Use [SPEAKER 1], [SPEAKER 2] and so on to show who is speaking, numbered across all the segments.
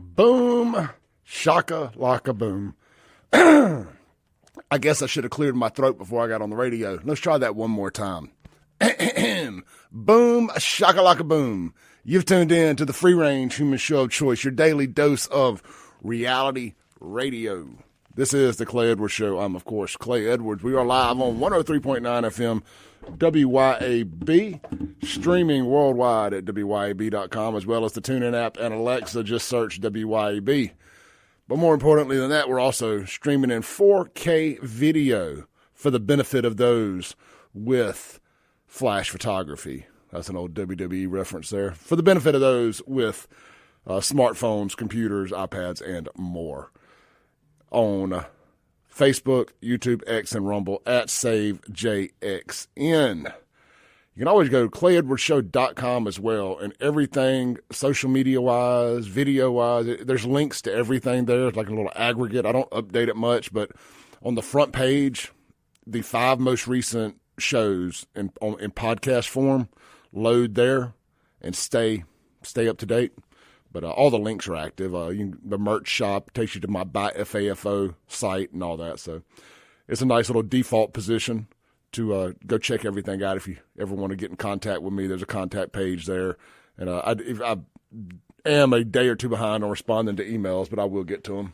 [SPEAKER 1] Boom, shaka laka boom. I guess I should have cleared my throat before I got on the radio. Let's try that one more time. Boom, shaka laka boom. You've tuned in to the free range human show of choice, your daily dose of reality radio. This is the Clay Edwards Show. I'm, of course, Clay Edwards. We are live on 103.9 FM WYAB, streaming worldwide at WYAB.com, as well as the TuneIn app and Alexa. Just search WYAB. But more importantly than that, we're also streaming in 4K video for the benefit of those with flash photography. That's an old WWE reference there. For the benefit of those with smartphones, computers, iPads, and more. On Facebook, YouTube, X, and Rumble at SaveJXN. You can always go to ClayEdwardsShow.com as well, and everything social media-wise, video-wise, there's links to everything there. It's like a little aggregate. I don't update it much, but on the front page, the 5 most recent shows in podcast form load there and stay up to date. But all the links are active. The merch shop takes you to my Buy FAFO site and all that. So it's a nice little default position to go check everything out. If you ever want to get in contact with me, there's a contact page there. And I am a day or two behind on responding to emails, but I will get to them.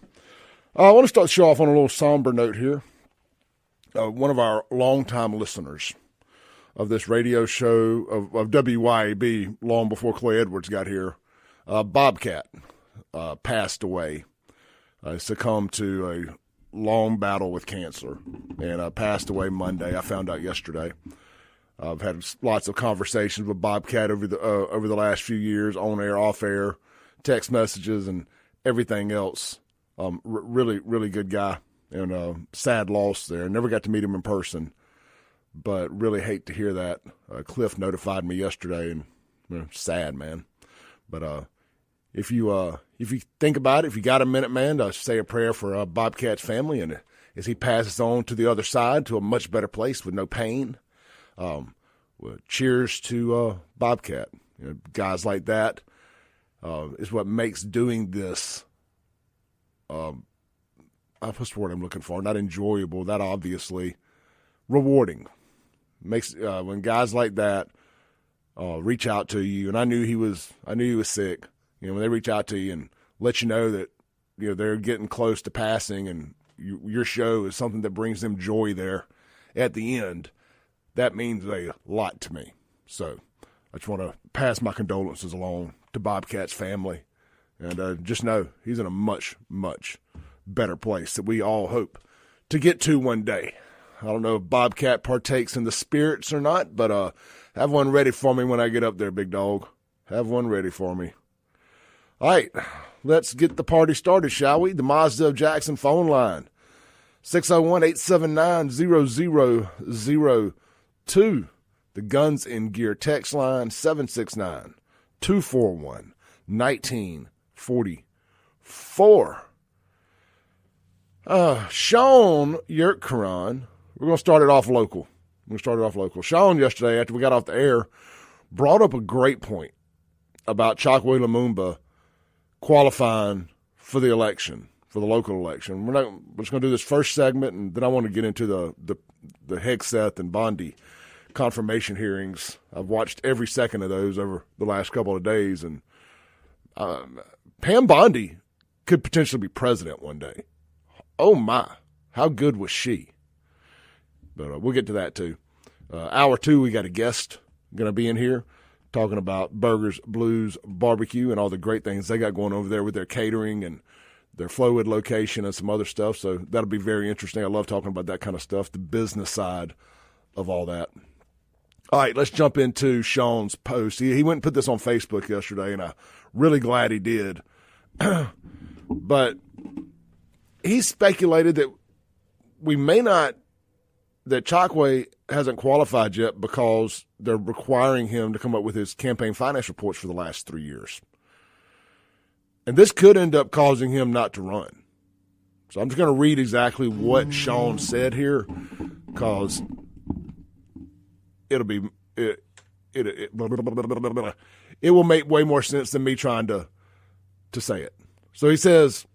[SPEAKER 1] I want to start the show off on a little somber note here. One of our longtime listeners of this radio show of WYAB, long before Clay Edwards got here, Bobcat passed away, succumbed to a long battle with cancer, and passed away Monday. I found out yesterday. I've had lots of conversations with Bobcat over the last few years, on air, off air, text messages, and everything else. Really, really good guy, and sad loss there. Never got to meet him in person, but really hate to hear that. Cliff notified me yesterday, and sad, man. But if you think about it, if you got a minute, man, say a prayer for Bobcat's family, and as he passes on to the other side, to a much better place with no pain. Well, cheers to Bobcat. Guys like that is what makes doing this. What's the word I'm looking for? Not enjoyable. That obviously rewarding. Makes when guys like that reach out to you, and I knew he was sick. When they reach out to you and let you know that they're getting close to passing, and your show is something that brings them joy there at the end, that means a lot to me. So I just want to pass my condolences along to Bobcat's family, and just know he's in a much, much better place that we all hope to get to one day. I don't know if Bobcat partakes in the spirits or not, but have one ready for me when I get up there, big dog. Have one ready for me. All right, let's get the party started, shall we? The Mazda of Jackson phone line, 601-879-0002. The Guns in Gear text line, 769-241-1944. Sean Yerkaran, we're going to start it off local. Sean yesterday, after we got off the air, brought up a great point about Chokwe Lumumba qualifying for the election, for the local election. We're just going to do this first segment, and then I want to get into the Hegseth and Bondi confirmation hearings. I've watched every second of those over the last couple of days, and Pam Bondi could potentially be president one day. Oh, my. How good was she? But we'll get to that, too. Hour 2, we got a guest going to be in here talking about Burgers, Blues, Barbecue, and all the great things they got going over there with their catering and their Flowwood location and some other stuff. So that'll be very interesting. I love talking about that kind of stuff, the business side of all that. All right, let's jump into Sean's post. He went and put this on Facebook yesterday, and I'm really glad he did. But he speculated that that Chokwe hasn't qualified yet because they're requiring him to come up with his campaign finance reports for the last 3 years. And this could end up causing him not to run. So I'm just going to read exactly what Sean said here, because it will make way more sense than me trying to say it. So he says,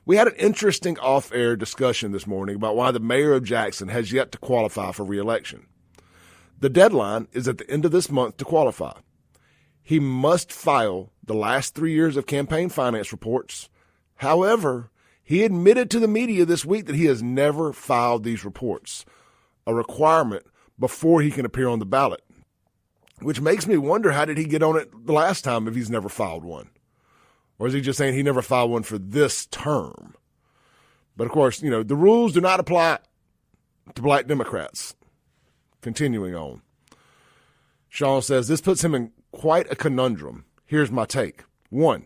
[SPEAKER 1] we had an interesting off-air discussion this morning about why the mayor of Jackson has yet to qualify for re-election. The deadline is at the end of this month to qualify. He must file the last 3 years of campaign finance reports. However, he admitted to the media this week that he has never filed these reports, a requirement before he can appear on the ballot, which makes me wonder, how did he get on it the last time if he's never filed one? Or is he just saying he never filed one for this term? But, of course, the rules do not apply to black Democrats. Continuing on. Sean says, this puts him in quite a conundrum. Here's my take. 1,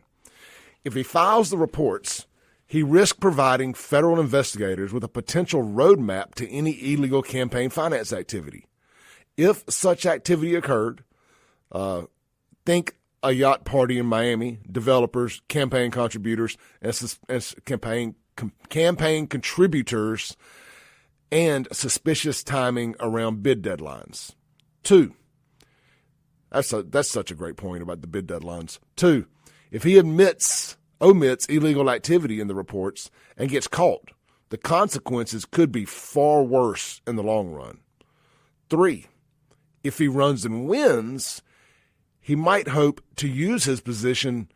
[SPEAKER 1] if he files the reports, he risks providing federal investigators with a potential roadmap to any illegal campaign finance activity. If such activity occurred, think a yacht party in Miami, developers, campaign contributors, and campaign contributors, and suspicious timing around bid deadlines. 2, that's such a great point about the bid deadlines. 2, if he omits illegal activity in the reports and gets caught, the consequences could be far worse in the long run. 3, if he runs and wins, he might hope to use his position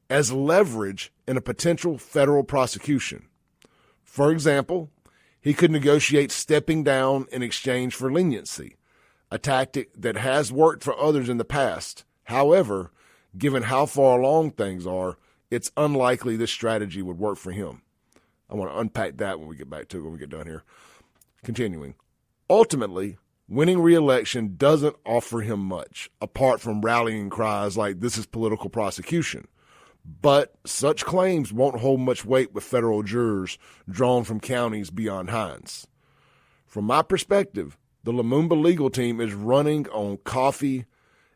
[SPEAKER 1] as leverage in a potential federal prosecution. For example, he could negotiate stepping down in exchange for leniency, a tactic that has worked for others in the past. However, given how far along things are, it's unlikely this strategy would work for him. I want to unpack that when we get back to it, when we get done here. Continuing. Ultimately, winning re-election doesn't offer him much, apart from rallying cries like this is political prosecution. But such claims won't hold much weight with federal jurors drawn from counties beyond Hines. From my perspective, the Lumumba legal team is running on coffee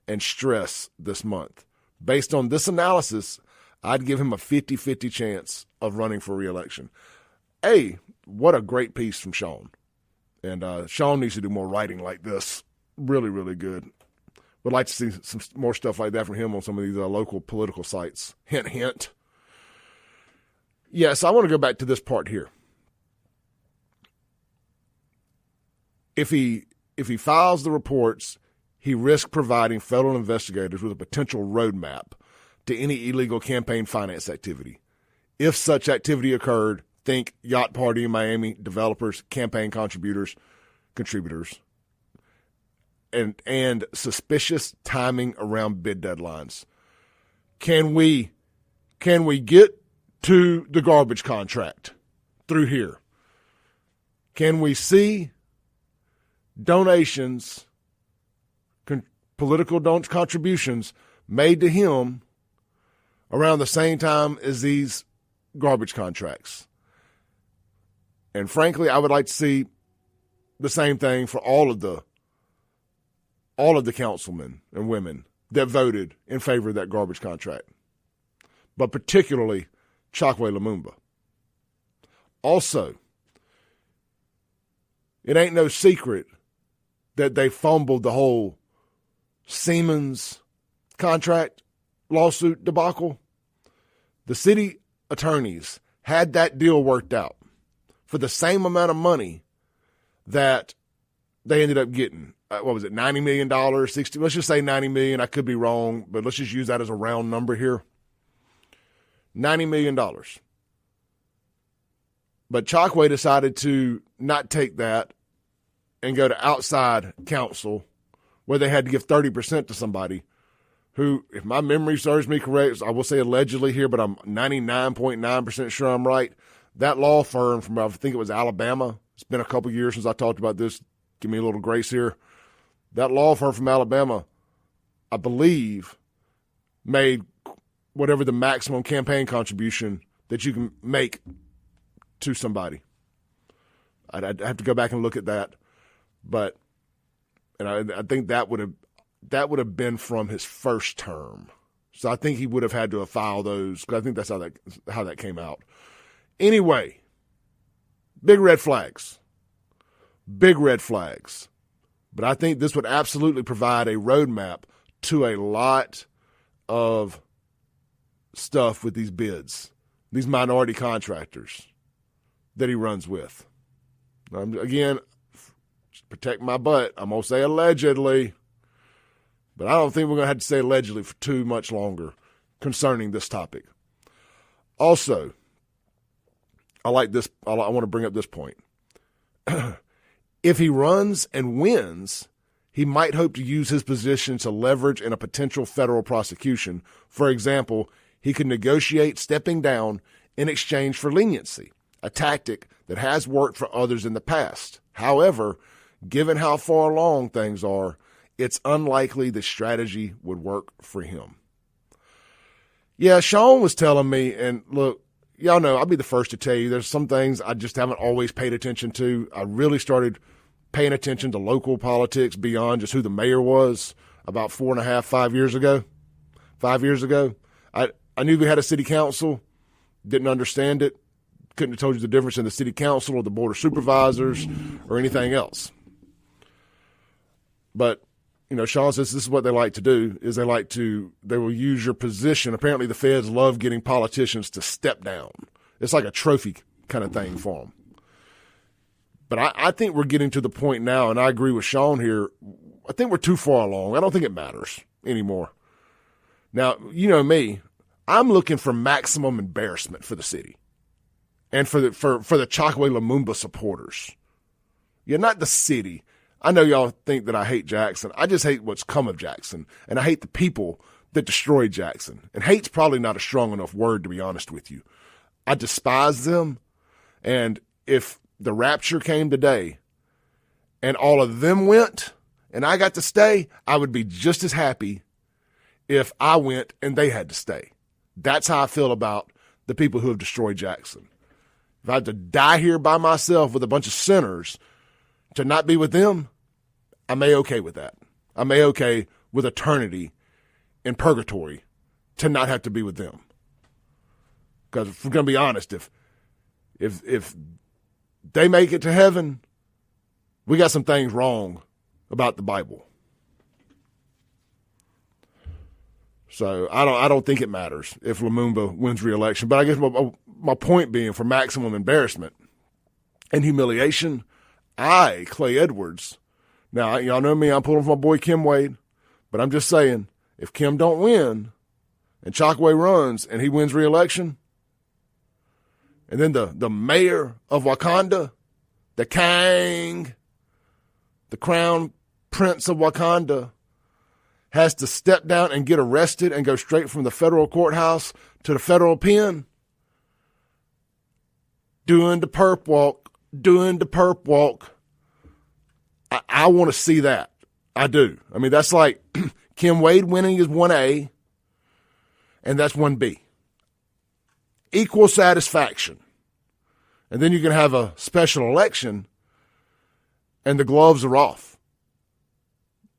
[SPEAKER 1] and stress this month. Based on this analysis, I'd give him a 50-50 chance of running for re-election. What a great piece from Sean. And Sean needs to do more writing like this. Really, really good. Would like to see some more stuff like that from him on some of these local political sites. Hint, hint. Yes, I want to go back to this part here. If he files the reports, he risks providing federal investigators with a potential roadmap to any illegal campaign finance activity. If such activity occurred, think yacht party in Miami, developers, campaign contributors, and suspicious timing around bid deadlines. Can we get to the garbage contract through here? Can we see donations, political contributions made to him around the same time as these garbage contracts? And frankly, I would like to see the same thing for all of the councilmen and women that voted in favor of that garbage contract, but particularly Chokwe Lumumba. Also, it ain't no secret that they fumbled the whole Siemens contract lawsuit debacle. The city attorneys had that deal worked out for the same amount of money that they ended up getting. What was it, $90 million, 60? Let's just say $90 million. I could be wrong, but let's just use that as a round number here. $90 million. But Chokwe decided to not take that and go to outside counsel where they had to give 30% to somebody who, if my memory serves me correct, I will say allegedly here, but I'm 99.9% sure I'm right. That law firm from, I think it was Alabama, it's been a couple years since I talked about this. Give me a little grace here. That law firm from Alabama, I believe, made whatever the maximum campaign contribution that you can make to somebody. I'd have to go back and look at that, but I think that would have been from his first term. So I think he would have had to have filed those, because I think that's how that came out. Anyway, big red flags. Big red flags. But I think this would absolutely provide a roadmap to a lot of stuff with these bids. these minority contractors that he runs with. Again, protect my butt, I'm going to say allegedly, but I don't think we're going to have to say allegedly for too much longer concerning this topic. Also, I want to bring up this point. If he runs and wins, he might hope to use his position to leverage in a potential federal prosecution. For example, he could negotiate stepping down in exchange for leniency, a tactic that has worked for others in the past. However, given how far along things are, it's unlikely the strategy would work for him. Yeah, Sean was telling me, and look, y'all know, I'll be the first to tell you, there's some things I just haven't always paid attention to. I really started paying attention to local politics beyond just who the mayor was about 5 years ago. 5 years ago. I knew we had a city council, didn't understand it, couldn't have told you the difference in the city council or the board of supervisors or anything else. But, you know, Sean says this is what they like to do, is they will use your position. Apparently the feds love getting politicians to step down. It's like a trophy kind of thing for them. But I think we're getting to the point now, and I agree with Sean here, I think we're too far along. I don't think it matters anymore. Now, you know me, I'm looking for maximum embarrassment for the city and for the Chokwe Lumumba supporters. Yeah, not the city. I know y'all think that I hate Jackson. I just hate what's come of Jackson, and I hate the people that destroyed Jackson. And hate's probably not a strong enough word, to be honest with you. I despise them, and if the rapture came today and all of them went and I got to stay, I would be just as happy if I went and they had to stay. That's how I feel about the people who have destroyed Jackson. If I had to die here by myself with a bunch of sinners to not be with them, I may okay with that. I may okay with eternity in purgatory to not have to be with them. Because if we're going to be honest, if they make it to heaven, we got some things wrong about the Bible. So I don't think it matters if Lumumba wins re-election. But I guess my point being, for maximum embarrassment and humiliation, Clay Edwards. Now, y'all know me, I'm pulling for my boy Kim Wade, but I'm just saying, if Kim don't win and Chokwe runs and he wins re-election, and then the mayor of Wakanda, the king, the crown prince of Wakanda, has to step down and get arrested and go straight from the federal courthouse to the federal pen, doing the perp walk. I want to see that. I do. I mean, that's like Kim Wade winning is 1A, and that's 1B. Equal satisfaction. And then you can have a special election, and the gloves are off.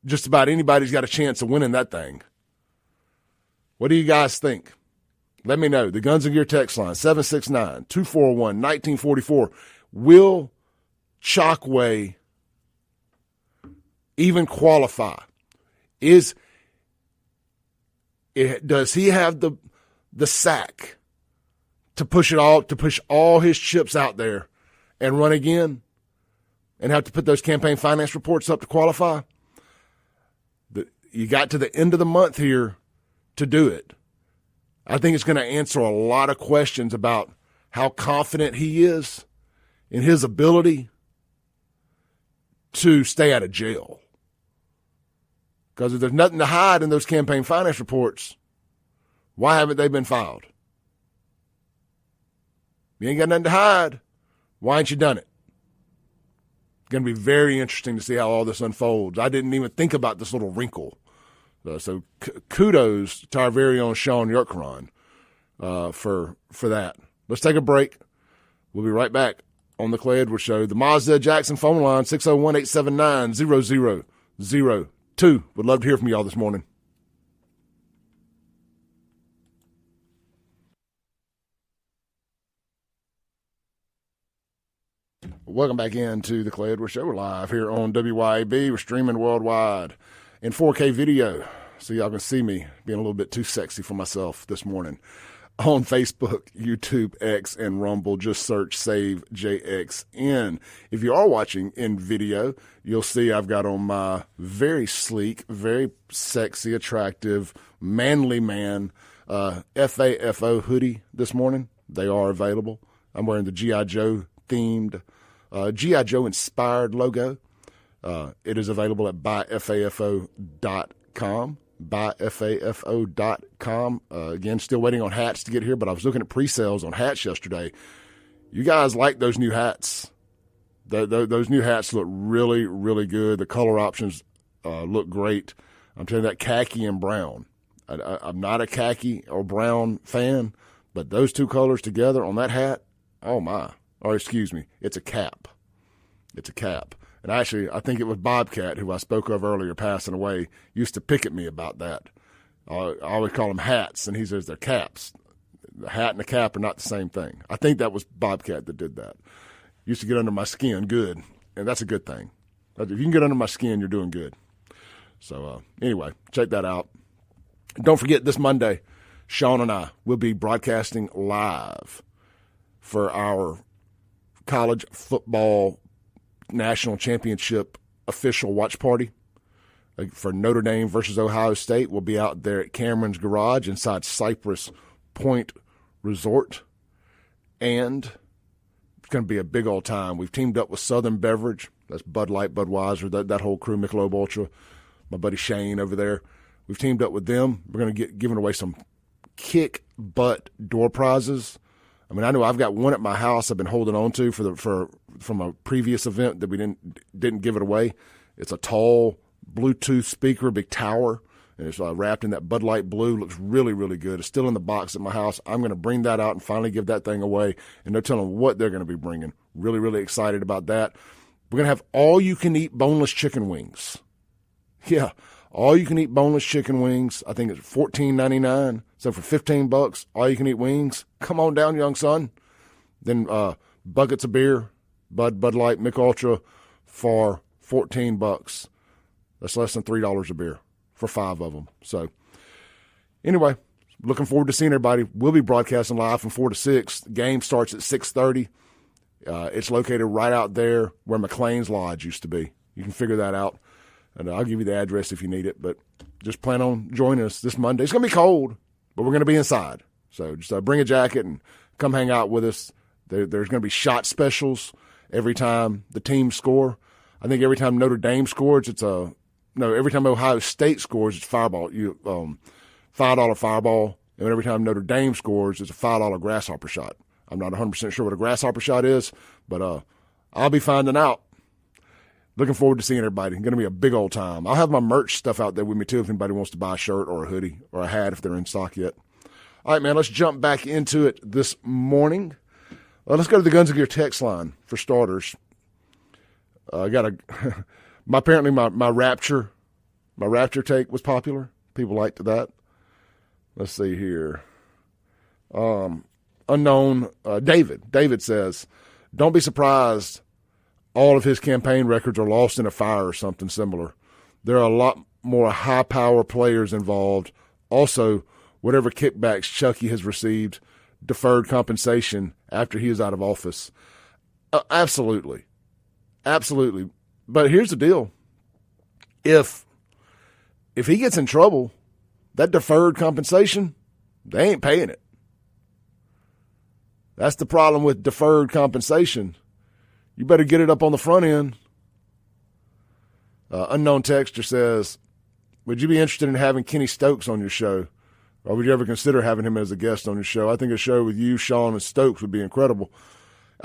[SPEAKER 1] Just about anybody's got a chance of winning that thing. What do you guys think? Let me know. The Guns and Gear text line, 769-241-1944. Will Chokwe even qualify? Does he have the sack to push all his chips out there and run again and have to put those campaign finance reports up to qualify? You got to the end of the month here to do it. I think it's going to answer a lot of questions about how confident he is in his ability to stay out of jail. Because if there's nothing to hide in those campaign finance reports, why haven't they been filed? You ain't got nothing to hide. Why ain't you done it? It's going to be very interesting to see how all this unfolds. I didn't even think about this little wrinkle. So kudos to our very own Sean Yerkeron for that. Let's take a break. We'll be right back on the Clay Edwards Show. The Mazda Jackson phone line, 601-879-0002. Would love to hear from y'all this morning. Welcome back into the Clay Edwards Show. We're live here on WYAB. We're streaming worldwide in 4K video, so y'all can see me being a little bit too sexy for myself this morning. on Facebook, YouTube, X, and Rumble. Just search Save JXN. If you are watching in video, you'll see I've got on my very sleek, very sexy, attractive, manly man FAFO hoodie this morning. They are available. I'm wearing the G.I. Joe themed, G.I. Joe inspired logo. It is available at buyfafo.com. buyfafo.com. Again, still waiting on hats to get here, but I was looking at pre-sales on hats yesterday. You guys like those new hats. Those new hats look really, really good. The color options look great. I'm telling you, that khaki and brown. I'm not a khaki or brown fan, but those two colors together on that hat, oh my. Or excuse me, it's a cap. It's a cap. And actually, I think it was Bobcat, who I spoke of earlier, passing away, used to pick at me about that. I always call them hats, and he says they're caps. The hat and the cap are not the same thing. I think that was Bobcat that did that. Used to get under my skin good, and that's a good thing. If you can get under my skin, you're doing good. So anyway, check that out. Don't forget, this Monday, Sean and I will be broadcasting live for our college football national championship official watch party for Notre Dame versus Ohio State. We'll be out there at Cameron's Garage inside Cypress Point Resort, and it's going to be a big old time. We've teamed up with Southern Beverage. That's Bud Light, Budweiser, that whole crew, Michelob Ultra, my buddy Shane over there. We've teamed up with them. We're going to get giving away some kick-butt door prizes. I mean, I know I've got one at my house I've been holding on to from a previous event that we didn't give it away. It's a tall Bluetooth speaker, big tower, and it's wrapped in that Bud Light blue. Looks really, really good. It's still in the box at my house. I'm going to bring that out and finally give that thing away, and no telling what they're going to be bringing. Really, really excited about that. We're going to have all-you-can-eat boneless chicken wings. Yeah, all-you-can-eat boneless chicken wings. I think it's $14.99. So for $15, all-you-can-eat wings. Come on down, young son. Then buckets of beer, Bud Light, Mick Ultra for $14. That's less than $3 a beer for 5 of them. So anyway, looking forward to seeing everybody. We'll be broadcasting live from 4 to 6. The game starts at 6:30. It's located right out there where McLean's Lodge used to be. You can figure that out. And I'll give you the address if you need it. But just plan on joining us this Monday. It's going to be cold, but we're going to be inside. So just bring a jacket and come hang out with us. There's going to be shot specials every time the teams score. I think every time Notre Dame scores, every time Ohio State scores, it's Fireball. $5 Fireball. And every time Notre Dame scores, it's a $5 grasshopper shot. I'm not 100% sure what a grasshopper shot is, but I'll be finding out. Looking forward to seeing everybody. Going to be a big old time. I'll have my merch stuff out there with me, too, if anybody wants to buy a shirt or a hoodie or a hat if they're in stock yet. All right, man, let's jump back into it this morning. Let's go to the Guns of Gear text line for starters. Apparently my Rapture take was popular. People liked that. Let's see here. Unknown David. David says, don't be surprised all of his campaign records are lost in a fire or something similar. There are a lot more high-power players involved. Also, whatever kickbacks Chucky has received, deferred compensation after he is out of office. Absolutely. Absolutely. But here's the deal. If he gets in trouble, that deferred compensation, they ain't paying it. That's the problem with deferred compensation. You better get it up on the front end. Unknown texter says, would you be interested in having Kenny Stokes on your show? Or would you ever consider having him as a guest on your show? I think a show with you, Sean, and Stokes would be incredible.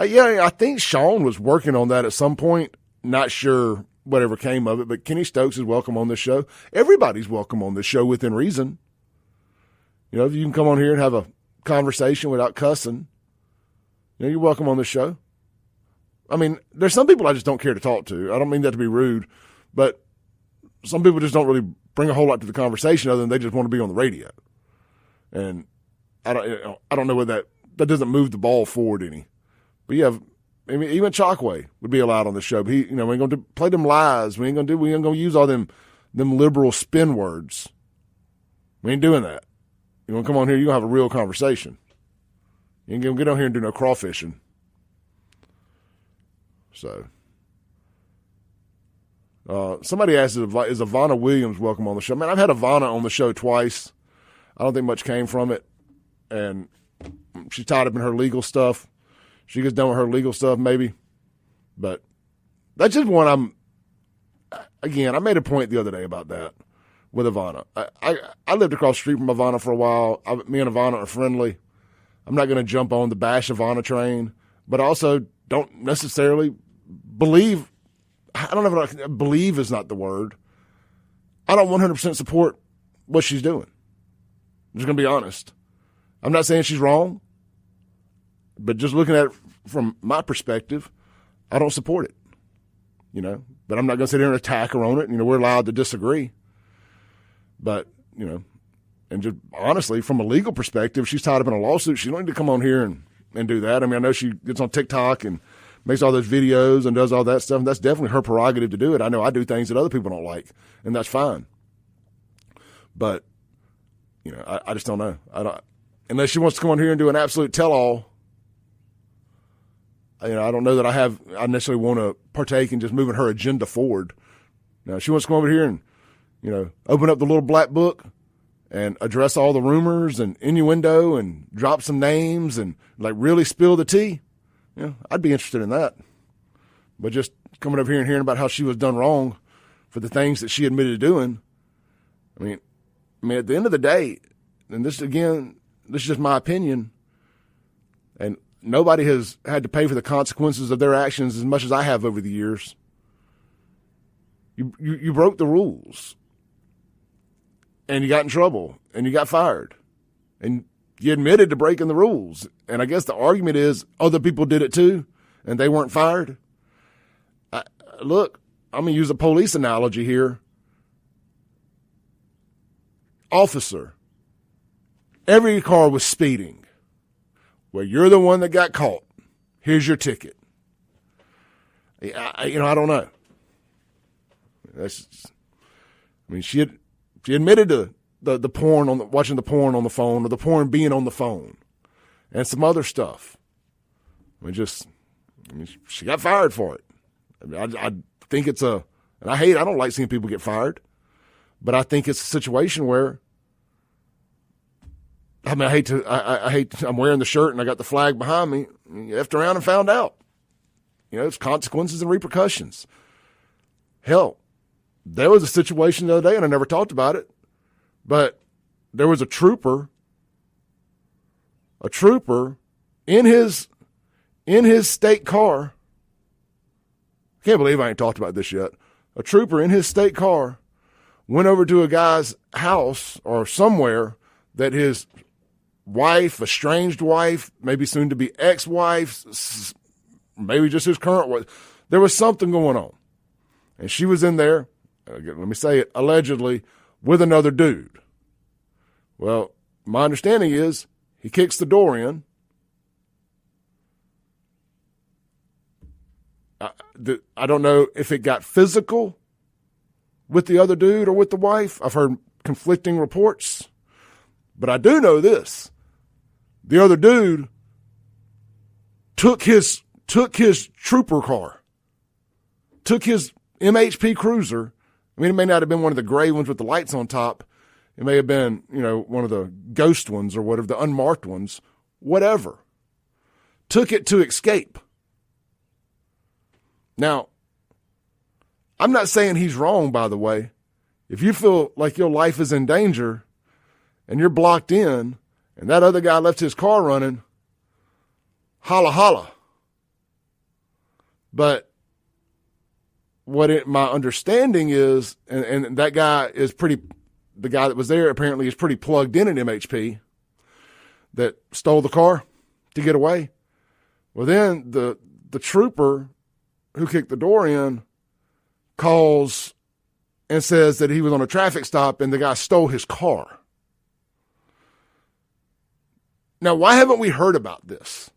[SPEAKER 1] Yeah, I think Sean was working on that at some point. Not sure whatever came of it, but Kenny Stokes is welcome on this show. Everybody's welcome on this show within reason. You know, if you can come on here and have a conversation without cussing, you're welcome on this show. I mean, there's some people I just don't care to talk to. I don't mean that to be rude, but some people just don't really bring a whole lot to the conversation other than they just want to be on the radio. And I don't know what that doesn't move the ball forward any. But yeah, I mean, even Chokwe would be allowed on the show. But we ain't going to play them lies. We ain't going to use all them liberal spin words. We ain't doing that. You want to come on here, you're going to have a real conversation. You ain't going to get on here and do no crawfishing. So, somebody asked, is Ivanna Williams welcome on the show? Man, I've had Ivanna on the show twice. I don't think much came from it. And she's tied up in her legal stuff. She gets done with her legal stuff, maybe. But that's just one I made a point the other day about that with Ivanna. I lived across the street from Ivanna for a while. Me and Ivanna are friendly. I'm not going to jump on the bash Ivanna train, but I also don't necessarily believe. I don't know if believe is not the word. I don't 100% support what she's doing. I'm just going to be honest. I'm not saying she's wrong, but just looking at it from my perspective, I don't support it. But I'm not going to sit here and attack her on it. We're allowed to disagree. But, and just honestly, from a legal perspective, she's tied up in a lawsuit. She don't need to come on here and do that. I mean, I know she gets on TikTok and makes all those videos and does all that stuff. And that's definitely her prerogative to do it. I know I do things that other people don't like, and that's fine. But, I just don't know. Unless she wants to come on here and do an absolute tell-all, I don't know that I necessarily want to partake in just moving her agenda forward. Now, she wants to come over here and, open up the little black book and address all the rumors and innuendo and drop some names and really spill the tea. I'd be interested in that. But just coming over here and hearing about how she was done wrong for the things that she admitted to doing. I mean, at the end of the day, and this is just my opinion, and nobody has had to pay for the consequences of their actions as much as I have over the years. You broke the rules, and you got in trouble, and you got fired, and you admitted to breaking the rules. And I guess the argument is other people did it too, and they weren't fired. Look, I'm going to use a police analogy here. Officer, every car was speeding. Well, you're the one that got caught. Here's your ticket. I don't know. She admitted to the porn watching the porn on the phone, or the porn being on the phone, and some other stuff. She got fired for it. I think it's and I don't like seeing people get fired, but I think it's a situation where, I'm wearing the shirt and I got the flag behind me. You effed around and found out. It's consequences and repercussions. Hell, there was a situation the other day, and I never talked about it, but there was a trooper in his state car. I can't believe I ain't talked about this yet. A trooper in his state car went over to a guy's house or somewhere that his wife, estranged wife, maybe soon to be ex-wife, maybe just his current wife. There was something going on. And she was in there, let me say it, allegedly, with another dude. Well, my understanding is he kicks the door in. I don't know if it got physical with the other dude or with the wife. I've heard conflicting reports. But I do know this. The other dude took his trooper car, took his MHP Cruiser. I mean, it may not have been one of the gray ones with the lights on top. It may have been, one of the ghost ones or whatever, the unmarked ones, whatever. Took it to escape. Now, I'm not saying he's wrong, by the way. If you feel like your life is in danger and you're blocked in and that other guy left his car running, holla, holla. But my understanding is, and that guy is the guy that was there apparently is pretty plugged in at MHP, that stole the car to get away. Well, then the trooper who kicked the door in calls and says that he was on a traffic stop and the guy stole his car. Now, why haven't we heard about this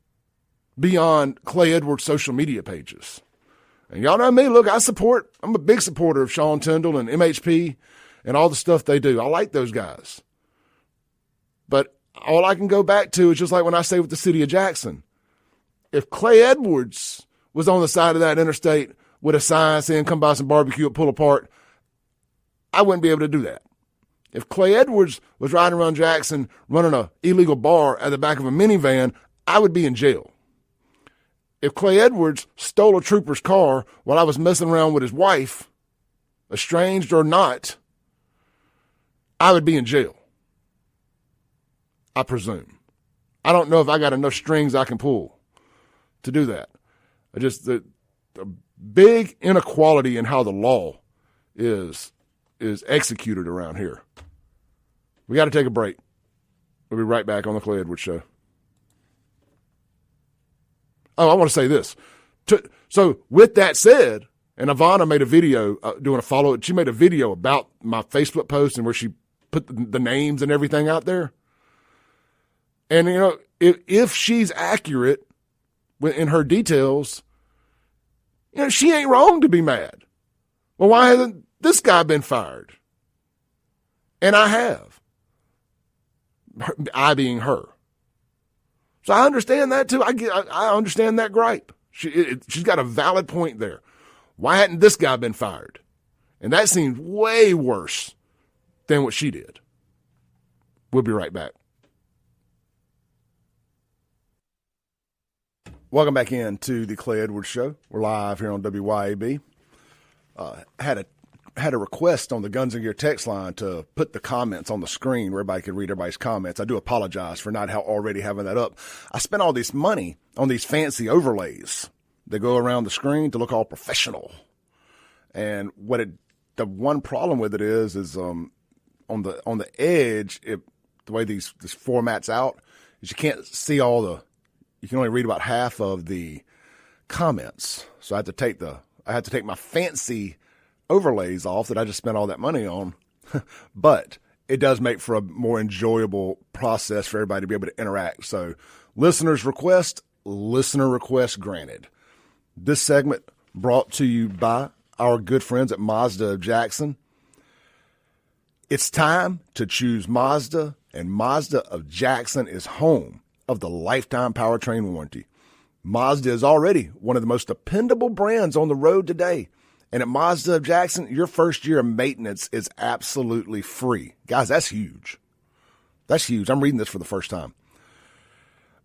[SPEAKER 1] beyond Clay Edwards' social media pages? And y'all know me. Look, I'm a big supporter of Sean Tyndall and MHP and all the stuff they do. I like those guys. But all I can go back to is just like when I say with the city of Jackson. If Clay Edwards was on the side of that interstate with a sign saying, come buy some barbecue at Pull Apart, I wouldn't be able to do that. If Clay Edwards was riding around Jackson running an illegal bar at the back of a minivan, I would be in jail. If Clay Edwards stole a trooper's car while I was messing around with his wife, estranged or not, I would be in jail. I presume. I don't know if I got enough strings I can pull to do that. Just the big inequality in how the law is executed around here. We got to take a break. We'll be right back on the Clay Edwards Show. Oh, I want to say this. So with that said, and Ivanna made a video doing a follow-up. She made a video about my Facebook post and where she put the names and everything out there. And, you know, if she's accurate in her details, you know, she ain't wrong to be mad. Well, why hasn't this guy been fired? And I have. I being her. So I understand that too. I understand that gripe. She's got a valid point there. Why hadn't this guy been fired? And that seems way worse than what she did. We'll be right back. Welcome back into the Clay Edwards Show. We're live here on WYAB. Had a request on the Guns and Gear text line to put the comments on the screen where everybody could read everybody's comments. I do apologize for not already having that up. I spent all this money on these fancy overlays that go around the screen to look all professional. And the one problem with it is on the edge, the way this formats out is you can't see you can only read about half of the comments. So I had to take my fancy overlays off that I just spent all that money on. But it does make for a more enjoyable process for everybody to be able to interact. So listener request granted. This segment brought to you by our good friends at Mazda of Jackson. It's time to choose Mazda, and Mazda of Jackson is home of the lifetime powertrain warranty. Mazda is already one of the most dependable brands on the road today. And at Mazda of Jackson, your first year of maintenance is absolutely free. Guys, that's huge. That's huge. I'm reading this for the first time.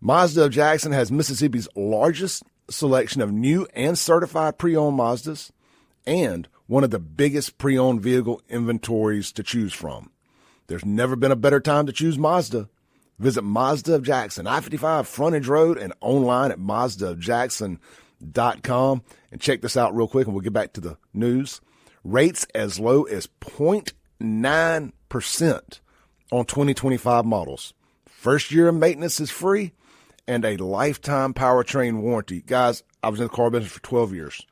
[SPEAKER 1] Mazda of Jackson has Mississippi's largest selection of new and certified pre-owned Mazdas and one of the biggest pre-owned vehicle inventories to choose from. There's never been a better time to choose Mazda. Visit Mazda of Jackson, I-55 Frontage Road, and online at MazdaofJackson.com. And check this out real quick, and we'll get back to the news. Rates as low as 0.9% on 2025 models. First year of maintenance is free, and a lifetime powertrain warranty. Guys, I was in the car business for 12 years.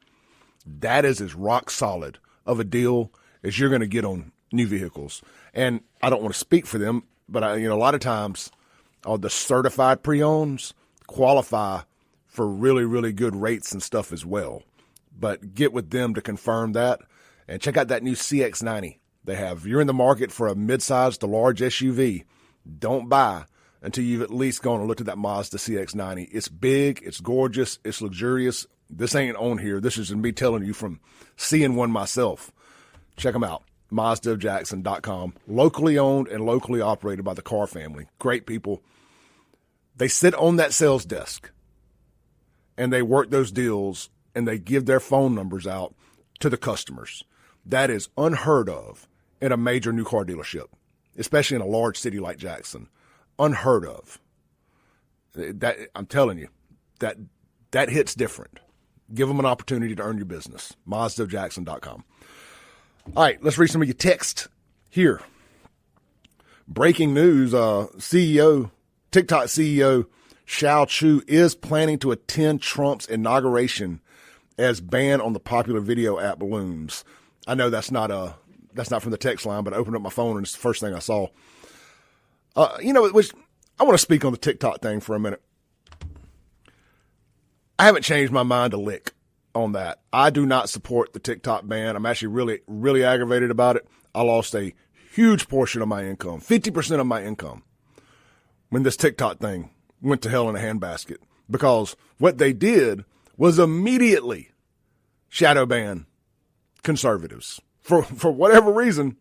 [SPEAKER 1] That is as rock solid of a deal as you're going to get on new vehicles. And I don't want to speak for them, but a lot of times the certified pre-owns qualify for really, really good rates and stuff as well. But get with them to confirm that. And check out that new CX-90 they have. If you're in the market for a midsize to large SUV, don't buy until you've at least gone and looked at that Mazda CX-90. It's big, it's gorgeous, it's luxurious. This ain't on here. This is me telling you from seeing one myself. Check them out. MazdaofJackson.com. Locally owned and locally operated by the Carr family. Great people. They sit on that sales desk and they work those deals and they give their phone numbers out to the customers. That is unheard of in a major new car dealership, especially in a large city like Jackson. Unheard of. That, I'm telling you, that hits different. Give them an opportunity to earn your business. MazdaofJackson.com. All right, let's read some of your text here. Breaking news, TikTok CEO Shao Chu is planning to attend Trump's inauguration as ban on the popular video app looms. I know that's not from the text line, but I opened up my phone and it's the first thing I saw. I want to speak on the TikTok thing for a minute. I haven't changed my mind a lick on that. I do not support the TikTok ban. I'm actually really, really aggravated about it. I lost a huge portion of my income, 50% of my income, when this TikTok thing went to hell in a handbasket, because what they did was immediately shadow ban conservatives. For whatever reason,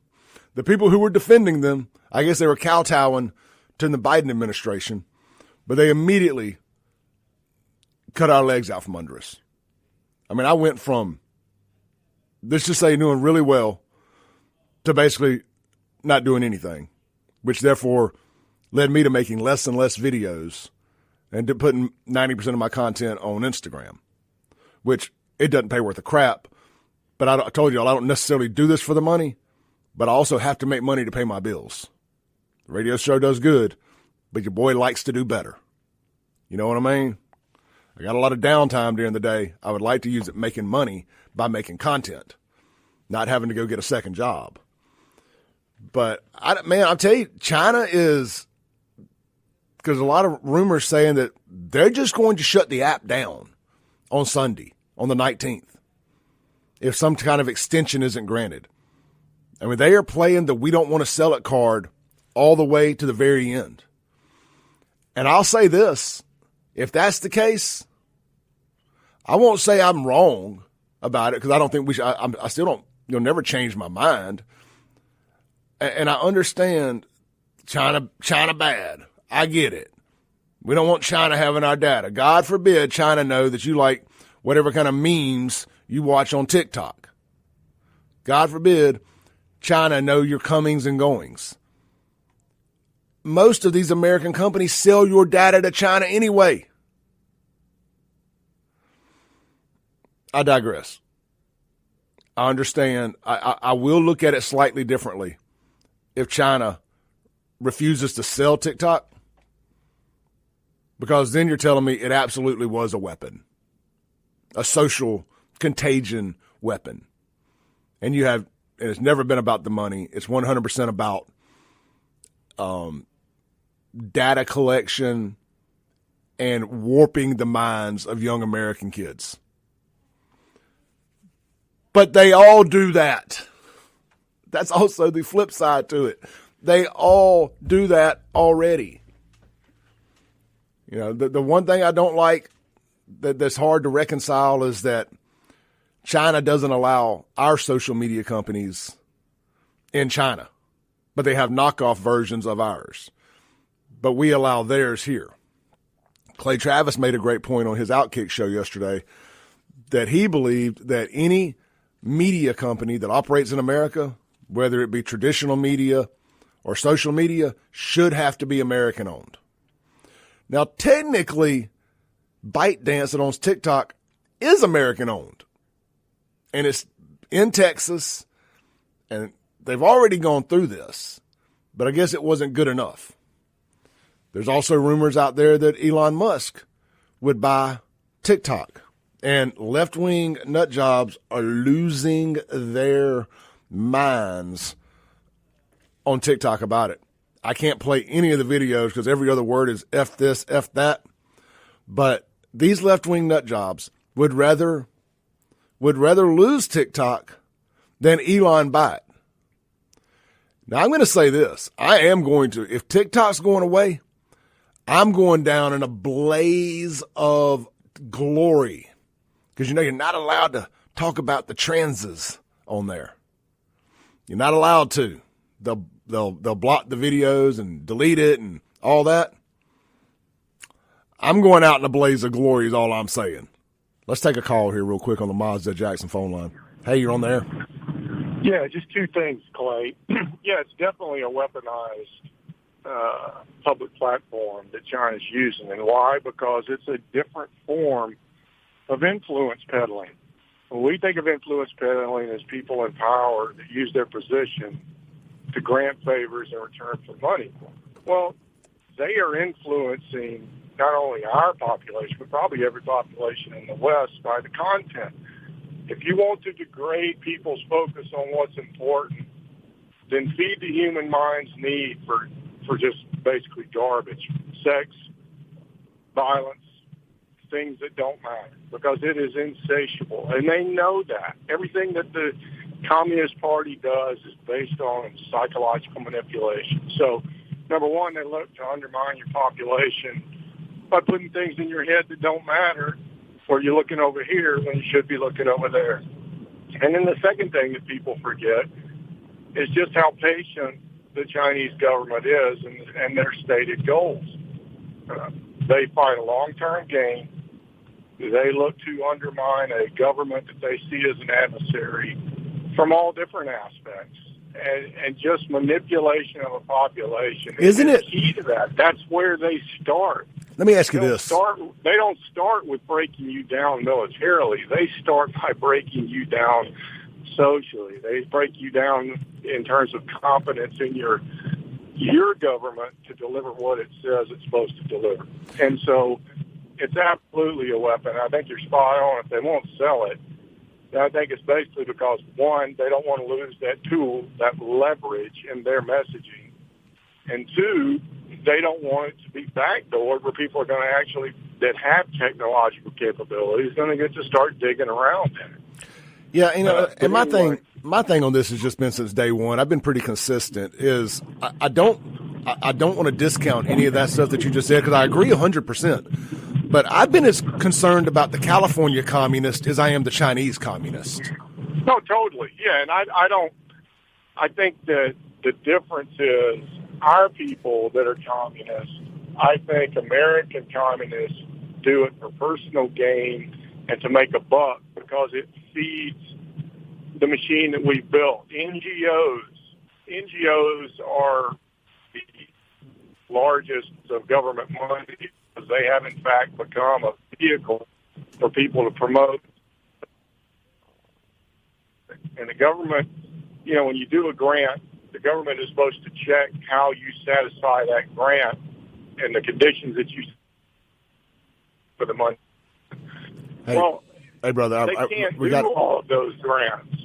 [SPEAKER 1] the people who were defending them, I guess they were kowtowing to the Biden administration, but they immediately cut our legs out from under us. I mean, I went from, let's just say, doing really well to basically not doing anything, which therefore led me to making less and less videos and to putting 90% of my content on Instagram, which it doesn't pay worth a crap. But I told you all, I don't necessarily do this for the money, but I also have to make money to pay my bills. The radio show does good, but your boy likes to do better. You know what I mean? I got a lot of downtime during the day. I would like to use it making money by making content, not having to go get a second job. But, I'll tell you, China is, because a lot of rumors saying that they're just going to shut the app down on Sunday, on the 19th, if some kind of extension isn't granted. I mean, they are playing the we don't want to sell it card all the way to the very end. And I'll say this, if that's the case, I won't say I'm wrong about it, because I don't think we should. I still don't, never change my mind. And I understand China bad. I get it. We don't want China having our data. God forbid China know that you like whatever kind of memes you watch on TikTok. God forbid China know your comings and goings. Most of these American companies sell your data to China anyway. I digress. I understand. I will look at it slightly differently if China refuses to sell TikTok, because then you're telling me it absolutely was a weapon, a social contagion weapon. And it's never been about the money. It's 100% about data collection and warping the minds of young American kids. But they all do that. That's also the flip side to it. They all do that already. The one thing I don't like that's hard to reconcile is that China doesn't allow our social media companies in China, but they have knockoff versions of ours. But we allow theirs here. Clay Travis made a great point on his Outkick show yesterday that he believed that any media company that operates in America, whether it be traditional media or social media, should have to be American owned. Now, technically, ByteDance that owns TikTok is American owned. And it's in Texas, and they've already gone through this, but I guess it wasn't good enough. There's also rumors out there that Elon Musk would buy TikTok, and left-wing nut jobs are losing their minds on TikTok about it. I can't play any of the videos because every other word is F this, F that. But these left-wing nut jobs would rather lose TikTok than Elon buy it. Now, I'm going to say this. If TikTok's going away, I'm going down in a blaze of glory. Because, you're not allowed to talk about the transes on there. You're not allowed to. They'll block the videos and delete it and all that. I'm going out in a blaze of glory is all I'm saying. Let's take a call here real quick on the Mazda Jackson phone line. Hey, you're on there.
[SPEAKER 2] Yeah, just two things, Clay. Yeah, it's definitely a weaponized public platform that China's using. And why? Because it's a different form of influence peddling. When we think of influence peddling as people in power that use their position to grant favors in return for money, well, they are influencing not only our population, but probably every population in the West by the content. If you want to degrade people's focus on what's important, then feed the human mind's need for just basically garbage, sex, violence, things that don't matter, because it is insatiable. And they know that. Everything that the Communist Party does is based on psychological manipulation. So Number one, they look to undermine your population by putting things in your head that don't matter, or you're looking over here when you should be looking over there. And then the second thing that people forget is just how patient the Chinese government is and their stated goals. They fight a long-term game. They look to undermine a government that they see as an adversary from all different aspects. And just manipulation of a population
[SPEAKER 1] Isn't
[SPEAKER 2] is
[SPEAKER 1] it
[SPEAKER 2] key to that. That's where they start.
[SPEAKER 1] Let me ask you this.
[SPEAKER 2] They don't start with breaking you down militarily. They start by breaking you down socially. They break you down in terms of confidence in your government to deliver what it says it's supposed to deliver. And so it's absolutely a weapon. I think you're spot on. If they won't sell it, I think it's basically because, one, they don't want to lose that tool, that leverage in their messaging. And two, they don't want it to be backdoored where people are going to actually, that have technological capabilities, going to get to start digging around in it.
[SPEAKER 1] Yeah, and my thing on this has just been since day one. I've been pretty consistent. Is I don't want to discount any of that stuff that you just said because I agree 100%. But I've been as concerned about the California communist as I am the Chinese communist.
[SPEAKER 2] No, totally. Yeah, and I think that the difference is our people that are communists, I think American communists do it for personal gain and to make a buck because it feeds the machine that we've built. NGOs are the largest of government money because they have, in fact, become a vehicle for people to promote. And the government, when you do a grant, the government is supposed to check how you satisfy that grant and the conditions that you for the money.
[SPEAKER 1] Hey, brother,
[SPEAKER 2] they can't do all of those grants.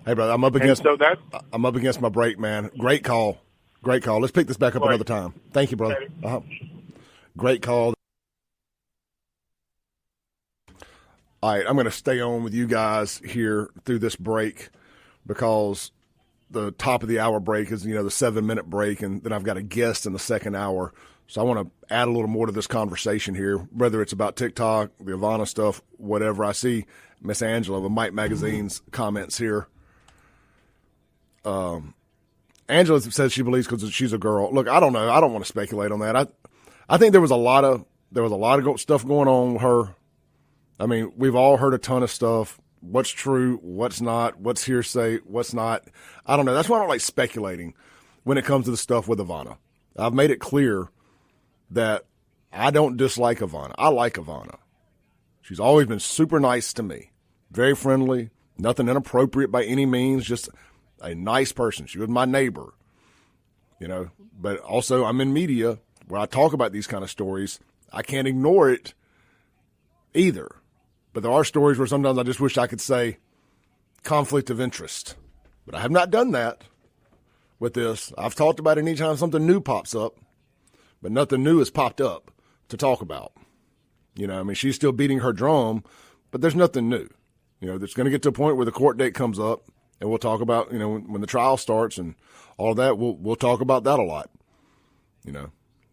[SPEAKER 1] Hey, brother, I'm up against my break, man. Great call. Let's pick this back up another time. Thank you, brother. Great call. All right, I'm going to stay on with you guys here through this break because the top of the hour break is, the 7-minute break, and then I've got a guest in the second hour. So I want to add a little more to this conversation here, whether it's about TikTok, the Ivanna stuff, whatever. I see Miss Angela with Mike Magazine's comments here. Angela says she believes because she's a girl. Look, I don't know. I don't want to speculate on that. I think there was a lot of stuff going on with her. I mean, we've all heard a ton of stuff. What's true, what's not, what's hearsay, what's not. I don't know. That's why I don't like speculating when it comes to the stuff with Ivanna. I've made it clear that I don't dislike Ivanna. I like Ivanna. She's always been super nice to me. Very friendly, nothing inappropriate by any means, just a nice person. She was my neighbor, But also I'm in media where I talk about these kind of stories. I can't ignore it either. But there are stories where sometimes I just wish I could say conflict of interest. But I have not done that with this. I've talked about it anytime something new pops up, but nothing new has popped up to talk about. She's still beating her drum, but there's nothing new. There's going to get to a point where the court date comes up, and we'll talk about, when the trial starts and all of that, we'll talk about that a lot.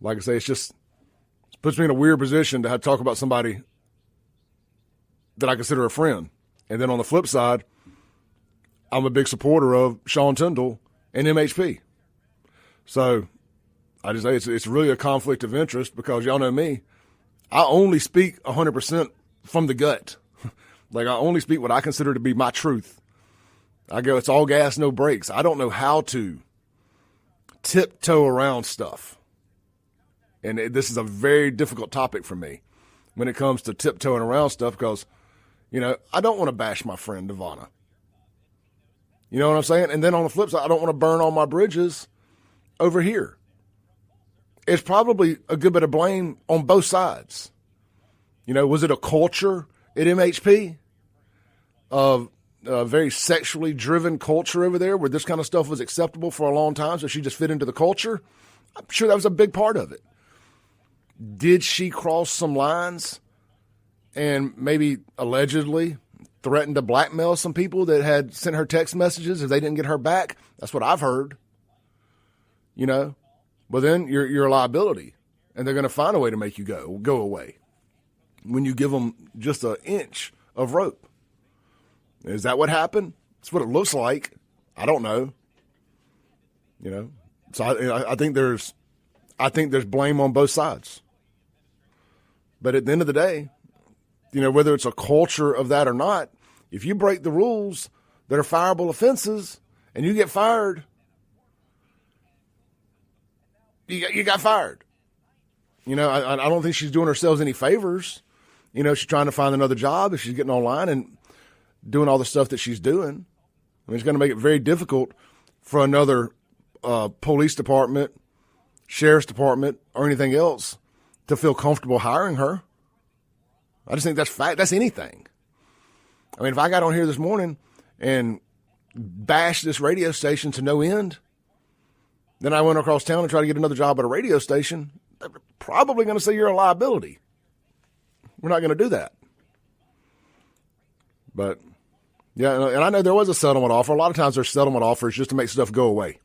[SPEAKER 1] Like I say, it puts me in a weird position to have to talk about somebody that I consider a friend. And then on the flip side, I'm a big supporter of Sean Tyndall and MHP. So I just say it's really a conflict of interest because y'all know me. I only speak 100% from the gut. Like I only speak what I consider to be my truth. I go, it's all gas, no brakes. I don't know how to tiptoe around stuff. And this is a very difficult topic for me when it comes to tiptoeing around stuff because, I don't want to bash my friend Ivanna. You know what I'm saying? And then on the flip side, I don't want to burn all my bridges over here. It's probably a good bit of blame on both sides. Was it a culture at MHP of a very sexually driven culture over there where this kind of stuff was acceptable for a long time, so she just fit into the culture? I'm sure that was a big part of it. Did she cross some lines and maybe allegedly threatened to blackmail some people that had sent her text messages if they didn't get her back? That's what I've heard. well, then you're a liability, and they're going to find a way to make you go away when you give them just an inch of rope. Is that what happened? That's what it looks like. I don't know. So I think there's blame on both sides. But at the end of the day, whether it's a culture of that or not, if you break the rules that are fireable offenses and you get fired, you got fired. I don't think she's doing herself any favors. She's trying to find another job if she's getting online and doing all the stuff that she's doing. I mean, it's going to make it very difficult for another police department, sheriff's department, or anything else to feel comfortable hiring her. I just think that's fact. That's anything. I mean, if I got on here this morning and bashed this radio station to no end, then I went across town and tried to get another job at a radio station, they're probably going to say you're a liability. We're not going to do that. But, yeah, and I know there was a settlement offer. A lot of times there's settlement offers just to make stuff go away.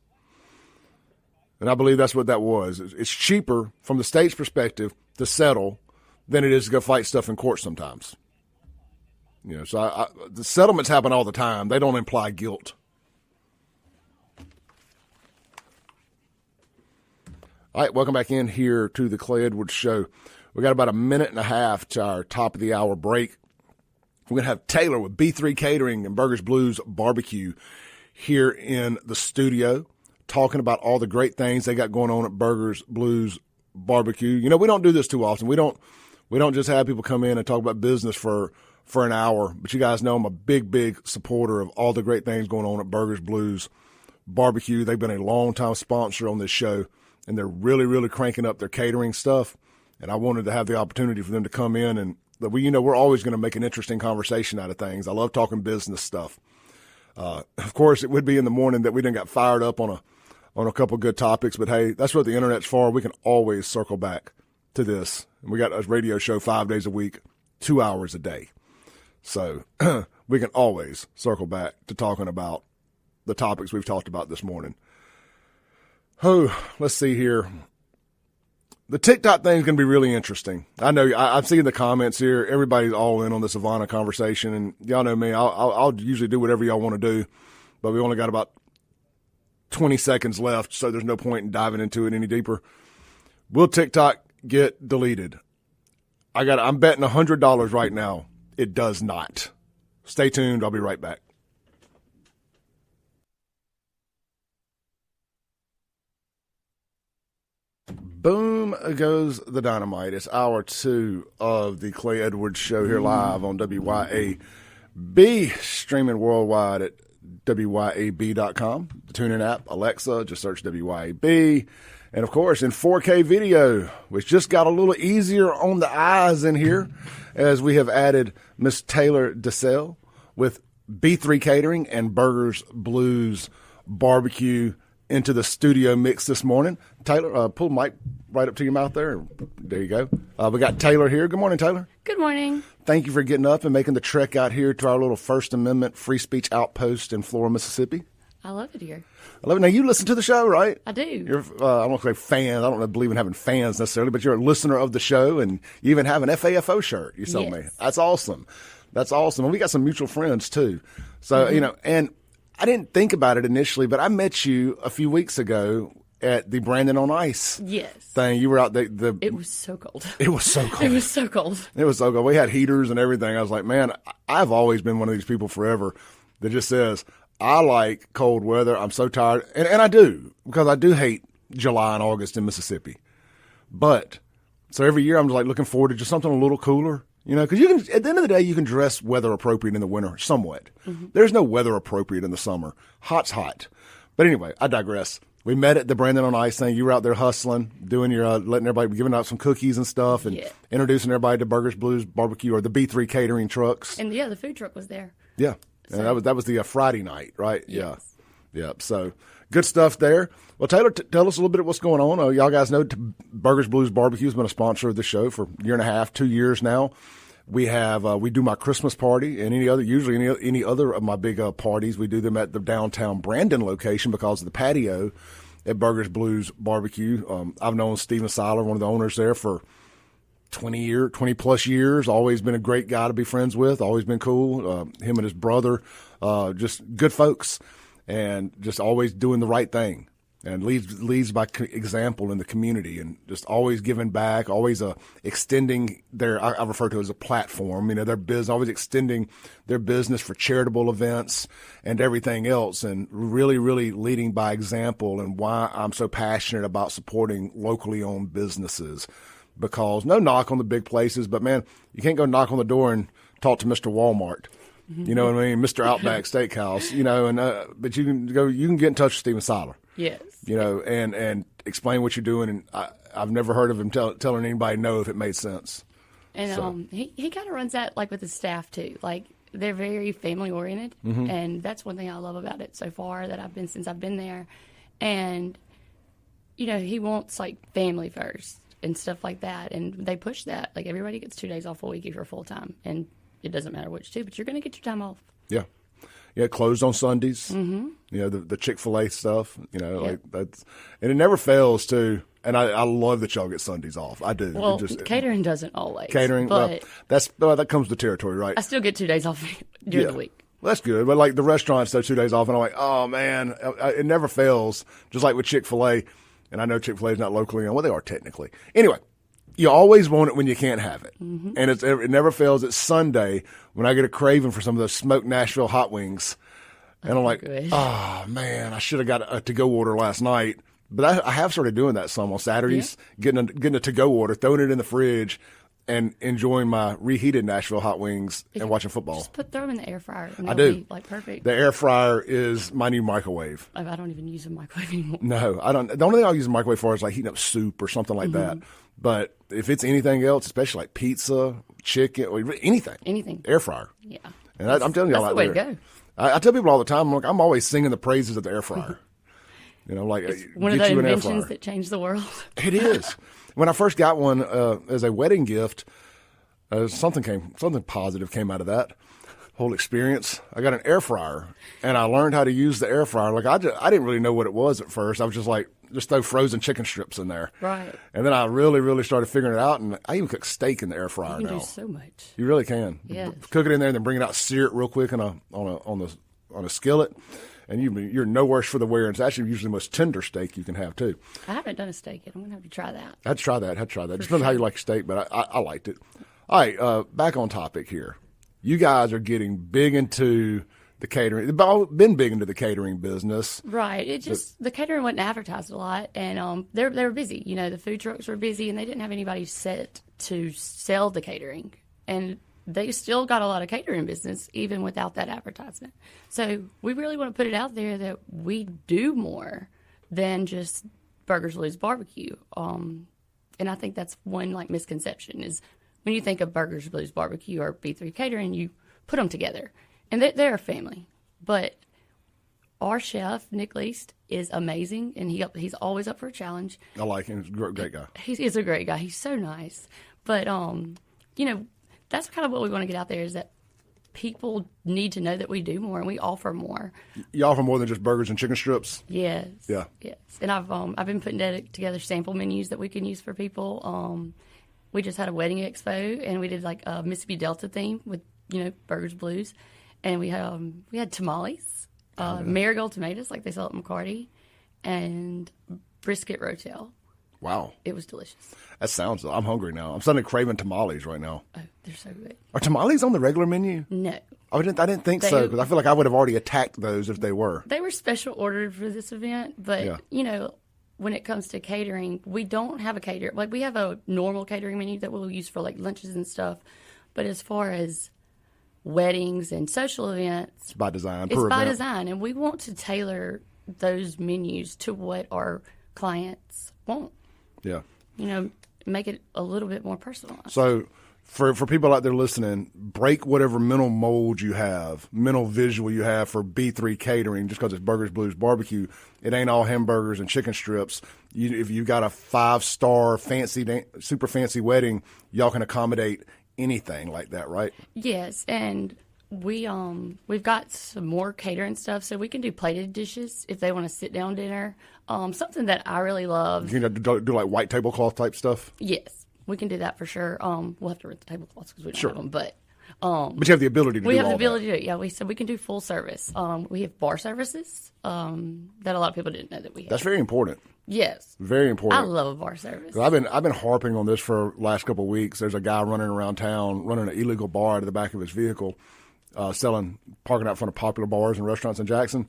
[SPEAKER 1] And I believe that's what that was. It's cheaper from the state's perspective to settle than it is to go fight stuff in court sometimes. So the settlements happen all the time. They don't imply guilt. All right, welcome back in here to the Clay Edwards Show. We got about a minute and a half to our top of the hour break. We're going to have Taylor with B3 Catering and Burgers Blues Barbecue here in the studio, talking about all the great things they got going on at Burgers Blues Barbecue. We don't do this too often. We don't just have people come in and talk about business for an hour. But you guys know I'm a big supporter of all the great things going on at Burgers Blues Barbecue. They've been a long-time sponsor on this show, and they're really cranking up their catering stuff. And I wanted to have the opportunity for them to come in, and we're always going to make an interesting conversation out of things. I love talking business stuff. Of course, it would be in the morning that we done got fired up on a couple of good topics, but hey, that's what the internet's for. We can always circle back to this. And we got a radio show 5 days a week, 2 hours a day. So we can always circle back to talking about the topics we've talked about this morning. Oh, let's see here. The TikTok thing is going to be really interesting. I know I've seen the comments here. Everybody's all in on this Ivanna conversation, and y'all know me. I'll usually do whatever y'all want to do, but we only got about 20 seconds left, so there's no point in diving into it any deeper. Will TikTok get deleted? I'm betting $100 right now it does not. Stay tuned. I'll be right back. Boom goes the dynamite. It's hour 2 of the Clay Edwards Show here live on WYAB, streaming worldwide at WYAB.com. The TuneIn app, Alexa, just search WYAB. And, of course, in 4K video, which just got a little easier on the eyes in here as we have added Miss Taylor Decell with B3 Catering and Burgers Blues Barbecue into the studio mix this morning. Taylor, pull the mic right up to your mouth there. There you go. We got Taylor here. Good morning, Taylor.
[SPEAKER 3] Good morning.
[SPEAKER 1] Thank you for getting up and making the trek out here to our little First Amendment free speech outpost in Flora, Mississippi.
[SPEAKER 3] I love it here.
[SPEAKER 1] I love it. Now, you listen to the show, right?
[SPEAKER 3] I do.
[SPEAKER 1] You're, I don't say fans. I don't believe in having fans necessarily, but you're a listener of the show, and you even have an FAFO shirt, you told me. That's awesome. That's awesome. And we got some mutual friends, too. So, and I didn't think about it initially, but I met you a few weeks ago at the Brandon on Ice thing. You were out there.
[SPEAKER 3] It was so cold.
[SPEAKER 1] It was so cold.
[SPEAKER 3] It was so cold.
[SPEAKER 1] It was so cold. We had heaters and everything. I was like, man, I've always been one of these people forever that just says, I like cold weather. I'm so tired. And I do, because I do hate July and August in Mississippi. But, so every year I'm just like looking forward to just something a little cooler. Because you can, at the end of the day, you can dress weather appropriate in the winter somewhat. Mm-hmm. There's no weather appropriate in the summer. Hot's hot. But anyway, I digress. We met at the Brandon on Ice thing. You were out there hustling, doing your, letting everybody, giving out some cookies and stuff, and introducing everybody to Burgers Blues Barbecue or the B3 Catering trucks.
[SPEAKER 3] And the food truck was there.
[SPEAKER 1] Yeah. So. And that was the Friday night, right? Yes. Yeah. So good stuff there. Well, Taylor, tell us a little bit of what's going on. Y'all guys know Burgers Blues Barbecue has been a sponsor of the show for a year and a half, 2 years now. We have we do my Christmas party and any other of my big parties. We do them at the downtown Brandon location because of the patio at Burgers Blues Barbecue. I've known Steven Seiler, one of the owners there, for 20 plus years. Always been a great guy to be friends with. Always been cool. Him and his brother, just good folks, and just always doing the right thing. And leads by example in the community, and just always giving back, always extending their, I refer to it as a platform, their business, always extending their business for charitable events and everything else, and really, really leading by example, and why I'm so passionate about supporting locally owned businesses. Because no knock on the big places, but man, you can't go knock on the door and talk to Mr. Walmart. You know what I mean? Mr. Outback Steakhouse, but you can get in touch with Steven Seiler.
[SPEAKER 3] Yes.
[SPEAKER 1] And explain what you're doing. And I've never heard of him telling anybody no if it made sense.
[SPEAKER 3] And
[SPEAKER 1] so.
[SPEAKER 3] He kind of runs that like with his staff too. Like they're very family oriented, and that's one thing I love about it so far that since I've been there. And he wants like family first and stuff like that, and they push that. Like everybody gets 2 days off a week if you're full time, and it doesn't matter which two, but you're going to get your time off. Yeah.
[SPEAKER 1] Yeah, closed on Sundays. Mm-hmm. The Chick-fil-A like that's, and it never fails to. And I love that y'all get Sundays off. I do.
[SPEAKER 3] Well, catering doesn't always.
[SPEAKER 1] Catering,
[SPEAKER 3] but
[SPEAKER 1] that comes with the territory, right?
[SPEAKER 3] I still get 2 days off during the week.
[SPEAKER 1] Well, that's good. But like the restaurants, those 2 days off, and I'm like, oh man, it never fails. Just like with Chick-fil-A, and I know Chick-fil-A is not locally owned. Well, they are technically. Anyway. You always want it when you can't have it. Mm-hmm. And it never fails. It's Sunday when I get a craving for some of those smoked Nashville hot wings. And I'm like, oh, man, I should have got a to-go order last night. But I have started doing that some on Saturdays, getting a to-go order, throwing it in the fridge, and enjoying my reheated Nashville hot wings and watching football.
[SPEAKER 3] Just throw them in the air fryer. And
[SPEAKER 1] I do.
[SPEAKER 3] Be, like, perfect.
[SPEAKER 1] The air fryer is my new microwave.
[SPEAKER 3] I don't even use a microwave anymore.
[SPEAKER 1] No, I don't. The only thing I'll use a microwave for is like heating up soup or something like that. But if it's anything else, especially like pizza, chicken, or anything, air fryer.
[SPEAKER 3] Yeah.
[SPEAKER 1] And I'm telling y'all
[SPEAKER 3] that's
[SPEAKER 1] out
[SPEAKER 3] the way
[SPEAKER 1] there.
[SPEAKER 3] to go.
[SPEAKER 1] I tell people all the time, I'm always singing the praises of the air fryer.
[SPEAKER 3] It's one of the inventions that changed the world.
[SPEAKER 1] It is. When I first got one as a wedding gift, something positive came out of that whole experience. I got an air fryer, and I learned how to use the air fryer. Like I didn't really know what it was at first. I was just like, just throw frozen chicken strips in there.
[SPEAKER 3] Right.
[SPEAKER 1] And then I really, really started figuring it out, and I even cook steak in the air fryer now.
[SPEAKER 3] You can do so much.
[SPEAKER 1] You really can.
[SPEAKER 3] Yeah.
[SPEAKER 1] Cook it in there, and then bring it out, sear it real quick on a skillet, and you're no worse for the wear. And it's actually usually the most tender steak you can have too.
[SPEAKER 3] I haven't done a steak yet. I'm gonna have to try that.
[SPEAKER 1] I'd try that. Just depends how you like steak, but I liked it. All right, back on topic here. You guys are getting big into the catering. They've been big into the catering business.
[SPEAKER 3] Right. It just, the catering wasn't advertised a lot, and they were busy. The food trucks were busy, and they didn't have anybody set to sell the catering. And they still got a lot of catering business, even without that advertisement. So we really want to put it out there that we do more than just Burgers Blues Barbecue. And I think that's one misconception is when you think of Burgers Blues Barbecue or B3 Catering, you put them together. And they're a family. But our chef, Nick Least, is amazing, and he's always up for a challenge.
[SPEAKER 1] I like him. He's a great guy.
[SPEAKER 3] He's a great guy. He's so nice. But, that's kind of what we want to get out there is that people need to know that we do more and we offer more.
[SPEAKER 1] You offer more than just burgers and chicken strips?
[SPEAKER 3] Yes.
[SPEAKER 1] Yeah.
[SPEAKER 3] Yes. And I've been putting together sample menus that we can use for people. We just had a wedding expo, and we did a Mississippi Delta theme with, Burgers Blues. And we had tamales, marigold tomatoes like they sell at McCarty, and brisket rotel.
[SPEAKER 1] Wow.
[SPEAKER 3] It was delicious.
[SPEAKER 1] I'm hungry now. I'm suddenly craving tamales right now.
[SPEAKER 3] Oh, they're so good.
[SPEAKER 1] Are tamales on the regular menu?
[SPEAKER 3] No.
[SPEAKER 1] I didn't think so, because I feel like I would have already attacked those if they were.
[SPEAKER 3] They were special ordered for this event, but, when it comes to catering, we don't have a caterer. We have a normal catering menu that we'll use for, lunches and stuff, but as far as weddings and social events,
[SPEAKER 1] it's by design.
[SPEAKER 3] Design, and we want to tailor those menus to what our clients want.
[SPEAKER 1] Yeah.
[SPEAKER 3] Make it a little bit more personalized.
[SPEAKER 1] So for people out there listening, break whatever mental mold you have, mental visual you have for B3 Catering, just because it's Burgers Blues Barbecue. It ain't all hamburgers and chicken strips. If you've got a 5-star super fancy wedding, y'all can accommodate anything like that, right?
[SPEAKER 3] Yes, and we've got some more catering stuff, so we can do plated dishes if they want to sit down dinner. Something that I really love.
[SPEAKER 1] You know, do like white tablecloth type stuff.
[SPEAKER 3] Yes, we can do that for sure. We'll have to rent the tablecloths because we don't have them, but
[SPEAKER 1] you have the ability to do all that.
[SPEAKER 3] We have the ability to do it. Yeah, we can do full service. We have bar services that a lot of people didn't know that we have.
[SPEAKER 1] That's very important.
[SPEAKER 3] Yes,
[SPEAKER 1] very important.
[SPEAKER 3] I love a bar service.
[SPEAKER 1] I've been harping on this for the last couple of weeks. There's a guy running around town running an illegal bar out of the back of his vehicle, parking out in front of popular bars and restaurants in Jackson.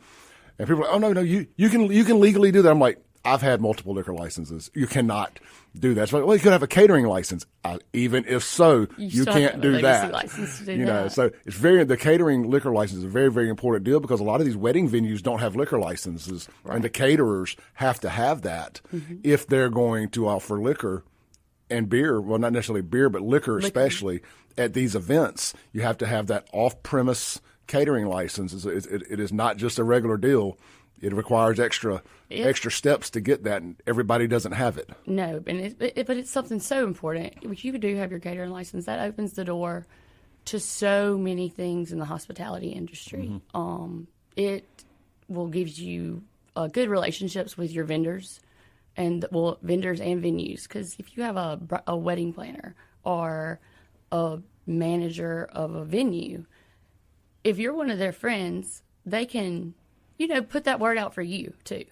[SPEAKER 1] And people are like, oh no, you can legally do that. I'm like, I've had multiple liquor licenses. You cannot do that. So, well, you could have a catering license. Even if so, you can't do that.
[SPEAKER 3] License to do
[SPEAKER 1] you know,
[SPEAKER 3] that.
[SPEAKER 1] so it's the catering liquor license is a very, very important deal because a lot of these wedding venues don't have liquor licenses, and the caterers have to have that if they're going to offer liquor and beer. Well, not necessarily beer, but liquor especially at these events. You have to have that off-premise catering license. It is not just a regular deal. It requires extra steps to get that, and everybody doesn't have it.
[SPEAKER 3] No, but it's something so important. If you do have your catering license, that opens the door to so many things in the hospitality industry. It will give you good relationships with your vendors, vendors and venues. Because if you have a wedding planner or a manager of a venue, if you're one of their friends, they can, put that word out for you too.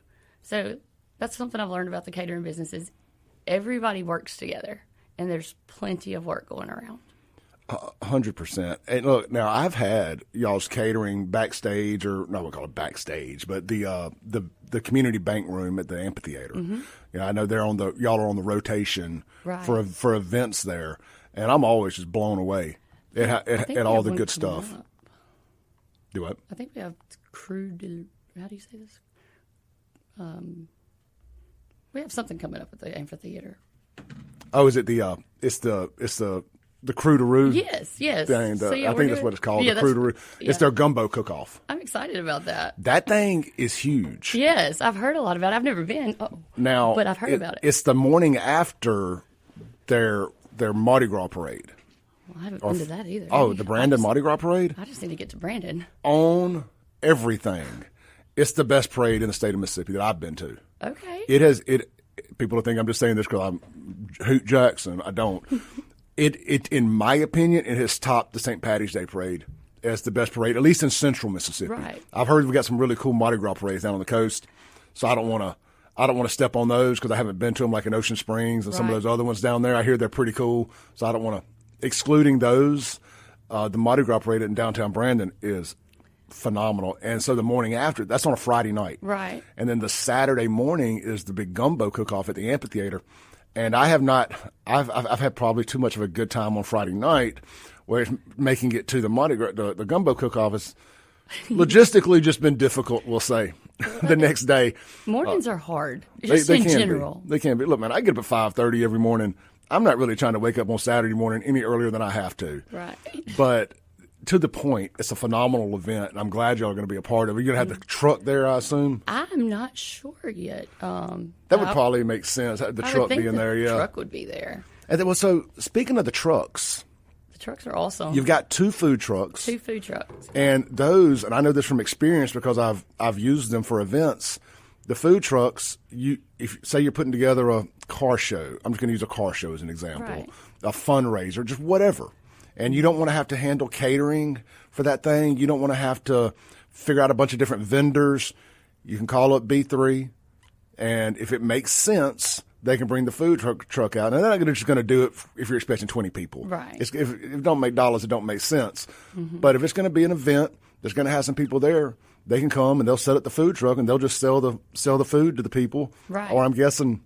[SPEAKER 3] So that's something I've learned about the catering business is everybody works together, and there's plenty of work going around.
[SPEAKER 1] 100%. And look, now I've had y'all's catering backstage, or no, we'll call it backstage, but the community bank room at the amphitheater. I know y'all are on the rotation for events there, and I'm always just blown away at all the good stuff. Do what?
[SPEAKER 3] I think we have how do you say this? We have something coming up at the amphitheater.
[SPEAKER 1] Oh, is it it's the Crew to Roo?
[SPEAKER 3] Yes.
[SPEAKER 1] Thing,
[SPEAKER 3] So,
[SPEAKER 1] I think that's what it's called, the Crew to Roo.
[SPEAKER 3] Yeah.
[SPEAKER 1] It's their gumbo cook-off.
[SPEAKER 3] I'm excited about that.
[SPEAKER 1] That thing is huge.
[SPEAKER 3] Yes, I've heard a lot about it. I've never been, but I've heard about it.
[SPEAKER 1] It's the morning after their Mardi Gras parade.
[SPEAKER 3] Well, I haven't been to that either.
[SPEAKER 1] Oh, the Brandon Mardi Gras parade?
[SPEAKER 3] I just need to get to Brandon.
[SPEAKER 1] On everything. It's the best parade in the state of Mississippi that I've been to.
[SPEAKER 3] Okay.
[SPEAKER 1] People think I'm just saying this because I'm Hoot Jackson. I don't. In my opinion, it has topped the St. Patty's Day parade as the best parade, at least in central Mississippi.
[SPEAKER 3] Right.
[SPEAKER 1] I've heard we got some really cool Mardi Gras parades down on the coast, so I don't want to step on those because I haven't been to them like in Ocean Springs and some of those other ones down there. I hear they're pretty cool, so I don't want to. Excluding those, the Mardi Gras parade in downtown Brandon is phenomenal. And so the morning after, that's on a Friday night.
[SPEAKER 3] Right.
[SPEAKER 1] And then the Saturday morning is the big gumbo cook-off at the amphitheater. And I've had probably too much of a good time on Friday night where it's making it to the Mardi Gras, the gumbo cook-off has logistically just been difficult, we'll say, the next day.
[SPEAKER 3] Mornings are hard,
[SPEAKER 1] They
[SPEAKER 3] in
[SPEAKER 1] can
[SPEAKER 3] general.
[SPEAKER 1] They can be. Look, man, I get up at 5:30 every morning. I'm not really trying to wake up on Saturday morning any earlier than I have to.
[SPEAKER 3] Right.
[SPEAKER 1] But to the point, it's a phenomenal event, and I'm glad y'all are going to be a part of it. You're going to have the truck there, I assume?
[SPEAKER 3] I'm not sure yet.
[SPEAKER 1] That would probably make sense, the truck being there, yeah.
[SPEAKER 3] The truck would be there.
[SPEAKER 1] And then, so speaking of the trucks.
[SPEAKER 3] The trucks are awesome.
[SPEAKER 1] You've got 2 food trucks.
[SPEAKER 3] 2 food trucks.
[SPEAKER 1] And those, and I know this from experience because I've used them for events. The food trucks, if say you're putting together a car show, I'm just going to use a car show as an example, a fundraiser, just whatever. And you don't want to have to handle catering for that thing. You don't want to have to figure out a bunch of different vendors. You can call up B3, and if it makes sense, they can bring the food truck out. And they're not just going to do it if you're expecting 20 people.
[SPEAKER 3] Right.
[SPEAKER 1] If it don't make dollars, it don't make sense. But if it's going to be an event, there's going to have some people there. They can come and they'll set up the food truck and they'll just sell the food to the people.
[SPEAKER 3] Right.
[SPEAKER 1] Or I'm guessing,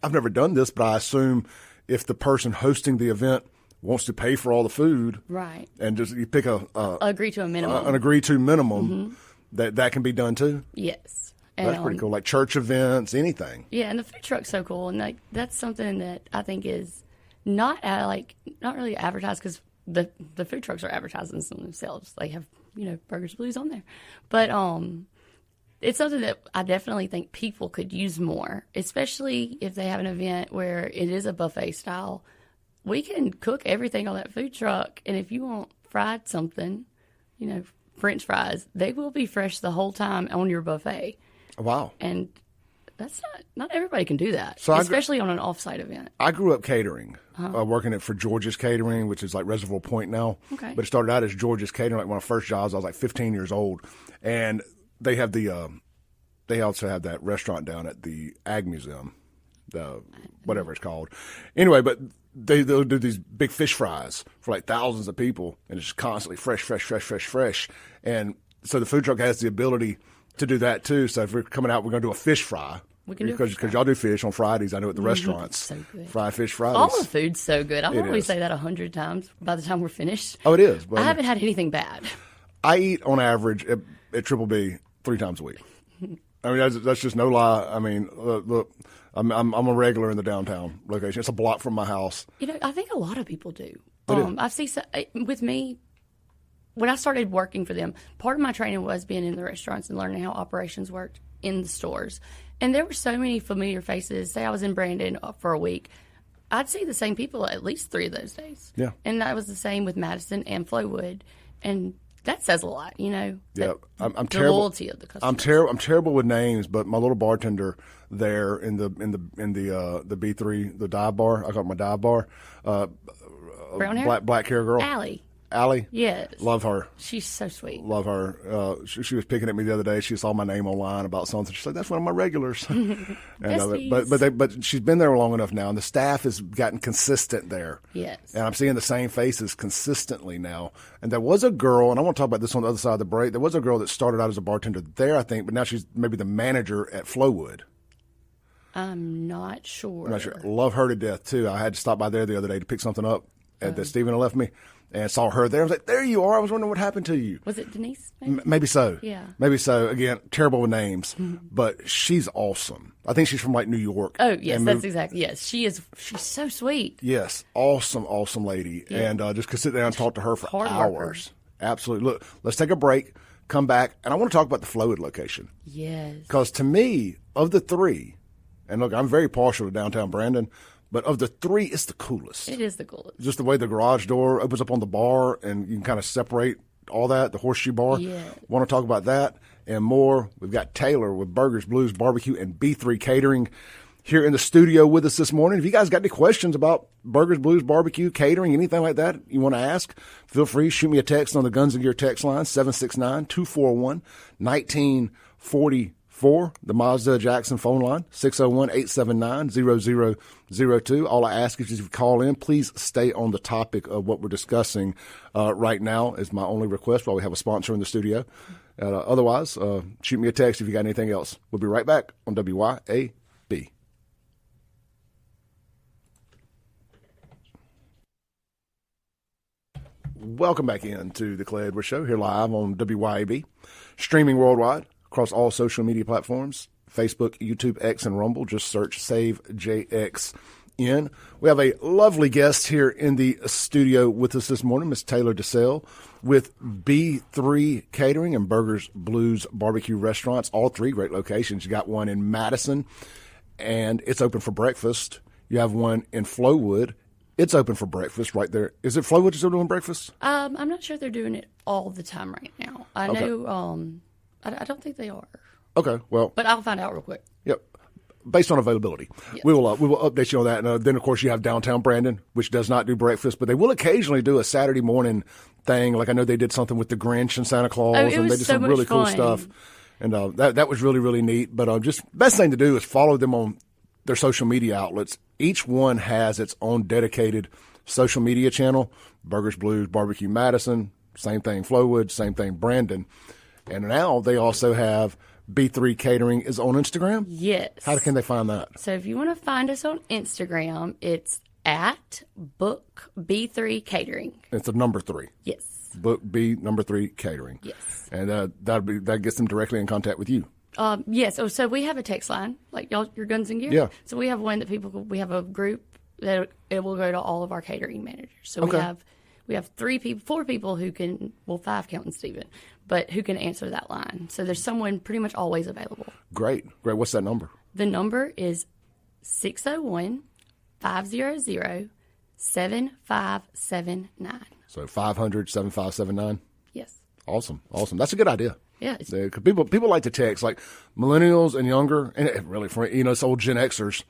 [SPEAKER 1] I've never done this, but I assume if the person hosting the event wants to pay for all the food,
[SPEAKER 3] right,
[SPEAKER 1] and just you pick
[SPEAKER 3] agree to a minimum,
[SPEAKER 1] an agreed to minimum, that can be done too.
[SPEAKER 3] Yes,
[SPEAKER 1] and, that's pretty cool. Like church events, anything.
[SPEAKER 3] Yeah, and the food truck's so cool, and that's something that I think is not really advertised because the food trucks are advertising themselves. They have Burgers Blues on there, but it's something that I definitely think people could use more, especially if they have an event where it is a buffet style. We can cook everything on that food truck, and if you want fried something, French fries, they will be fresh the whole time on your buffet.
[SPEAKER 1] Wow.
[SPEAKER 3] And that's not everybody can do that,
[SPEAKER 1] So
[SPEAKER 3] especially on an off-site event.
[SPEAKER 1] I grew up catering, working for George's Catering, which is like Reservoir Point now.
[SPEAKER 3] Okay.
[SPEAKER 1] But it started out as George's Catering. Like one of my first jobs, I was like 15 years old. And they have they also have that restaurant down at the Ag Museum, whatever it's called. Anyway, but they'll do these big fish fries for like thousands of people, and it's just constantly fresh. And so the food truck has the ability to do that too. So if we're coming out, we're going to do a fish fry.
[SPEAKER 3] We can do
[SPEAKER 1] because y'all do fish on Fridays. I know at the restaurants.
[SPEAKER 3] So good.
[SPEAKER 1] Fried fish Fridays.
[SPEAKER 3] All the food's so good. I'll probably
[SPEAKER 1] is.
[SPEAKER 3] say that 100 times by the time we're finished.
[SPEAKER 1] Oh, it is. But
[SPEAKER 3] I haven't had anything bad.
[SPEAKER 1] I eat on average at Triple B 3 times a week. I mean, that's just no lie. I mean, look, I'm a regular in the downtown location. It's a block from my house.
[SPEAKER 3] I think a lot of people do.
[SPEAKER 1] do.
[SPEAKER 3] I've seen with me. When I started working for them, part of my training was being in the restaurants and learning how operations worked in the stores. And there were so many familiar faces. Say I was in Brandon for a week, I'd see the same people at least 3 of those days.
[SPEAKER 1] Yeah.
[SPEAKER 3] And that was the same with Madison and Flowood. And that says a lot,
[SPEAKER 1] Yeah, I'm
[SPEAKER 3] the
[SPEAKER 1] terrible.
[SPEAKER 3] loyalty of the customers.
[SPEAKER 1] I'm terrible with names, but my little bartender there in the B3, the dive bar. I call it my dive bar.
[SPEAKER 3] Brown hair?
[SPEAKER 1] Black hair girl. Allie.
[SPEAKER 3] Yes.
[SPEAKER 1] Love her.
[SPEAKER 3] She's so sweet.
[SPEAKER 1] Love her. She was picking at me the other day. She saw my name online about something. She's like, "That's one of my regulars." But she's been there long enough now, and the staff has gotten consistent there.
[SPEAKER 3] Yes.
[SPEAKER 1] And I'm seeing the same faces consistently now. And there was a girl, and I want to talk about this on the other side of the break. There was a girl that started out as a bartender there, I think, but now she's maybe the manager at Flowood.
[SPEAKER 3] I'm not sure.
[SPEAKER 1] I'm not sure. Love her to death too. I had to stop by there the other day to pick something up that Stephen had left me. And saw her there. I was like, there you are. I was wondering what happened to you.
[SPEAKER 3] Was it Denise?
[SPEAKER 1] Maybe so.
[SPEAKER 3] Yeah.
[SPEAKER 1] Maybe so. Again, terrible with names, but she's awesome. I think she's from like New York.
[SPEAKER 3] Oh, yes, that's exactly. Yes, she is. She's so sweet.
[SPEAKER 1] Yes. Awesome lady.
[SPEAKER 3] Yeah.
[SPEAKER 1] And just could sit there and talk to her for
[SPEAKER 3] Hard
[SPEAKER 1] hours.
[SPEAKER 3] worker.
[SPEAKER 1] Absolutely. Look, let's take a break, come back, and I want to talk about the Flowood location.
[SPEAKER 3] Yes.
[SPEAKER 1] Because to me, of the 3, and look, I'm very partial to downtown Brandon, but of the 3, it's the coolest.
[SPEAKER 3] It is the coolest.
[SPEAKER 1] Just the way the garage door opens up on the bar and you can kind of separate all that, the horseshoe bar.
[SPEAKER 3] Yeah.
[SPEAKER 1] Want to talk about that and more. We've got Taylor with Burgers, Blues, Barbecue, and B3 Catering here in the studio with us this morning. If you guys got any questions about Burgers, Blues, Barbecue, catering, anything like that you want to ask, feel free. Shoot me a text on the Guns and Gear text line, 769-241-1944. The Mazda Jackson phone line, 601-879-0002. All I ask is if you call in, please stay on the topic of what we're discussing right now is my only request while we have a sponsor in the studio. Otherwise, shoot me a text if you got anything else. We'll be right back on WYAB. Welcome back into the Clay Edwards Show here live on WYAB, streaming worldwide across all social media platforms, Facebook, YouTube, X, and Rumble. Just search Save JXN. We have a lovely guest here in the studio with us this morning, Miss Taylor Decell with B3 Catering and Burgers, Blues, Barbecue Restaurants, all 3 great locations. You got one in Madison, and it's open for breakfast. You have one in Flowood. It's open for breakfast right there. Is it Flowood still doing breakfast?
[SPEAKER 3] I'm not sure they're doing it all the time right now. I know. I don't think they are.
[SPEAKER 1] Okay, well,
[SPEAKER 3] But I'll find out real quick.
[SPEAKER 1] yep. Based on availability,
[SPEAKER 3] Yes.
[SPEAKER 1] we will update you on that. And then of course you have downtown Brandon, which does not do breakfast, but they will occasionally do a Saturday morning thing. Like I know they did something with the Grinch and Santa Claus,
[SPEAKER 3] it
[SPEAKER 1] and
[SPEAKER 3] was
[SPEAKER 1] they did
[SPEAKER 3] so
[SPEAKER 1] some
[SPEAKER 3] much
[SPEAKER 1] really cool
[SPEAKER 3] fun.
[SPEAKER 1] stuff. And that was really, really neat. But just best thing to do is follow them on their social media outlets. Each one has its own dedicated social media channel. Burgers, Blues, Barbecue, Madison, same thing Flowood, same thing Brandon. And now they also have B3 Catering is on Instagram.
[SPEAKER 3] Yes.
[SPEAKER 1] How can they find that?
[SPEAKER 3] So if you want to find us on Instagram, it's at Book B3 Catering.
[SPEAKER 1] It's a number 3.
[SPEAKER 3] Yes.
[SPEAKER 1] Book B number 3 Catering.
[SPEAKER 3] Yes.
[SPEAKER 1] And that gets them directly in contact with you.
[SPEAKER 3] Yes. So we have a text line, like y'all, your Guns and Gear.
[SPEAKER 1] Yeah.
[SPEAKER 3] So we have one that we have a group that it will go to all of our catering managers. So
[SPEAKER 1] Okay.
[SPEAKER 3] we have 4 people who can, 5 counting Stephen, but who can answer that line. So there's someone pretty much always available.
[SPEAKER 1] Great. What's that number?
[SPEAKER 3] The number is 601-500-7579.
[SPEAKER 1] So 500-7579.
[SPEAKER 3] Yes.
[SPEAKER 1] Awesome. That's a good idea.
[SPEAKER 3] Yeah.
[SPEAKER 1] Because people like to text, like millennials and younger, and really, for it's old Gen Xers.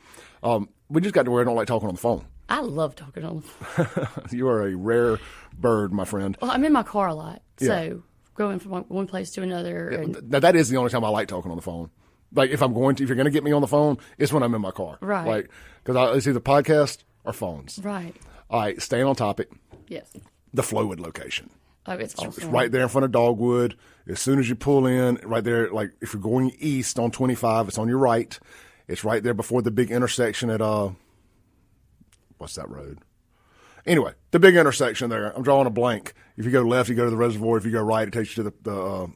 [SPEAKER 1] We just got to where I don't like talking on the phone.
[SPEAKER 3] I love talking on the phone.
[SPEAKER 1] You are a rare bird, my friend.
[SPEAKER 3] Well, I'm in my car a lot,
[SPEAKER 1] Yeah.
[SPEAKER 3] so going from one place to another. And
[SPEAKER 1] Now, that is the only time I like talking on the phone. Like if you're going to get me on the phone, it's when I'm in my car.
[SPEAKER 3] Right.
[SPEAKER 1] Like, because it's either podcast or phones.
[SPEAKER 3] Right.
[SPEAKER 1] All right, staying on topic,
[SPEAKER 3] Yes.
[SPEAKER 1] the Flowwood location.
[SPEAKER 3] Oh, it's awesome.
[SPEAKER 1] It's right there in front of Dogwood. As soon as you pull in, right there, like if you're going east on 25, it's on your right. It's right there before the big intersection at, what's that road? Anyway, the big intersection there. I'm drawing a blank. If you go left, you go to the reservoir. If you go right, it takes you to the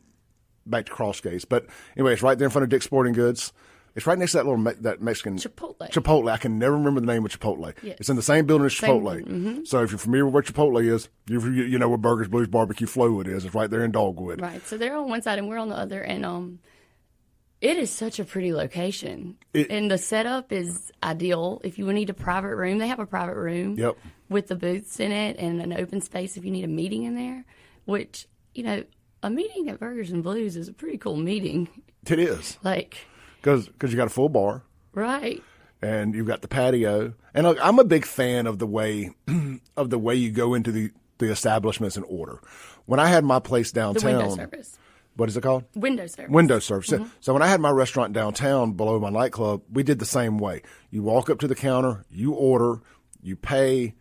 [SPEAKER 1] back to Crossgates. But anyway, it's right there in front of Dick's Sporting Goods. It's right next to that little that Mexican
[SPEAKER 3] Chipotle.
[SPEAKER 1] I can never remember the name of Chipotle.
[SPEAKER 3] Yes.
[SPEAKER 1] It's in the same building as Chipotle.
[SPEAKER 3] Mm-hmm.
[SPEAKER 1] So if you're familiar with what Chipotle is, you know where Burgers, Blues, Barbecue, Flowwood is. It's right there in Dogwood.
[SPEAKER 3] Right. So they're on one side and we're on the other, and it is such a pretty location. And the setup is ideal. If you need a private room, they have a private room.
[SPEAKER 1] Yep.
[SPEAKER 3] With the booths in it and an open space if you need a meeting in there, which, a meeting at Burgers and Blues is a pretty cool meeting.
[SPEAKER 1] It is.
[SPEAKER 3] Like,
[SPEAKER 1] because you got a full bar.
[SPEAKER 3] Right.
[SPEAKER 1] And you've got the patio. And look, I'm a big fan of the way you go into the establishments in order. When I had my place downtown,
[SPEAKER 3] the window service.
[SPEAKER 1] What is it called?
[SPEAKER 3] Window service.
[SPEAKER 1] Window service.
[SPEAKER 3] Mm-hmm.
[SPEAKER 1] So when I had my restaurant downtown below my nightclub, we did the same way. You walk up to the counter, you order, you pay,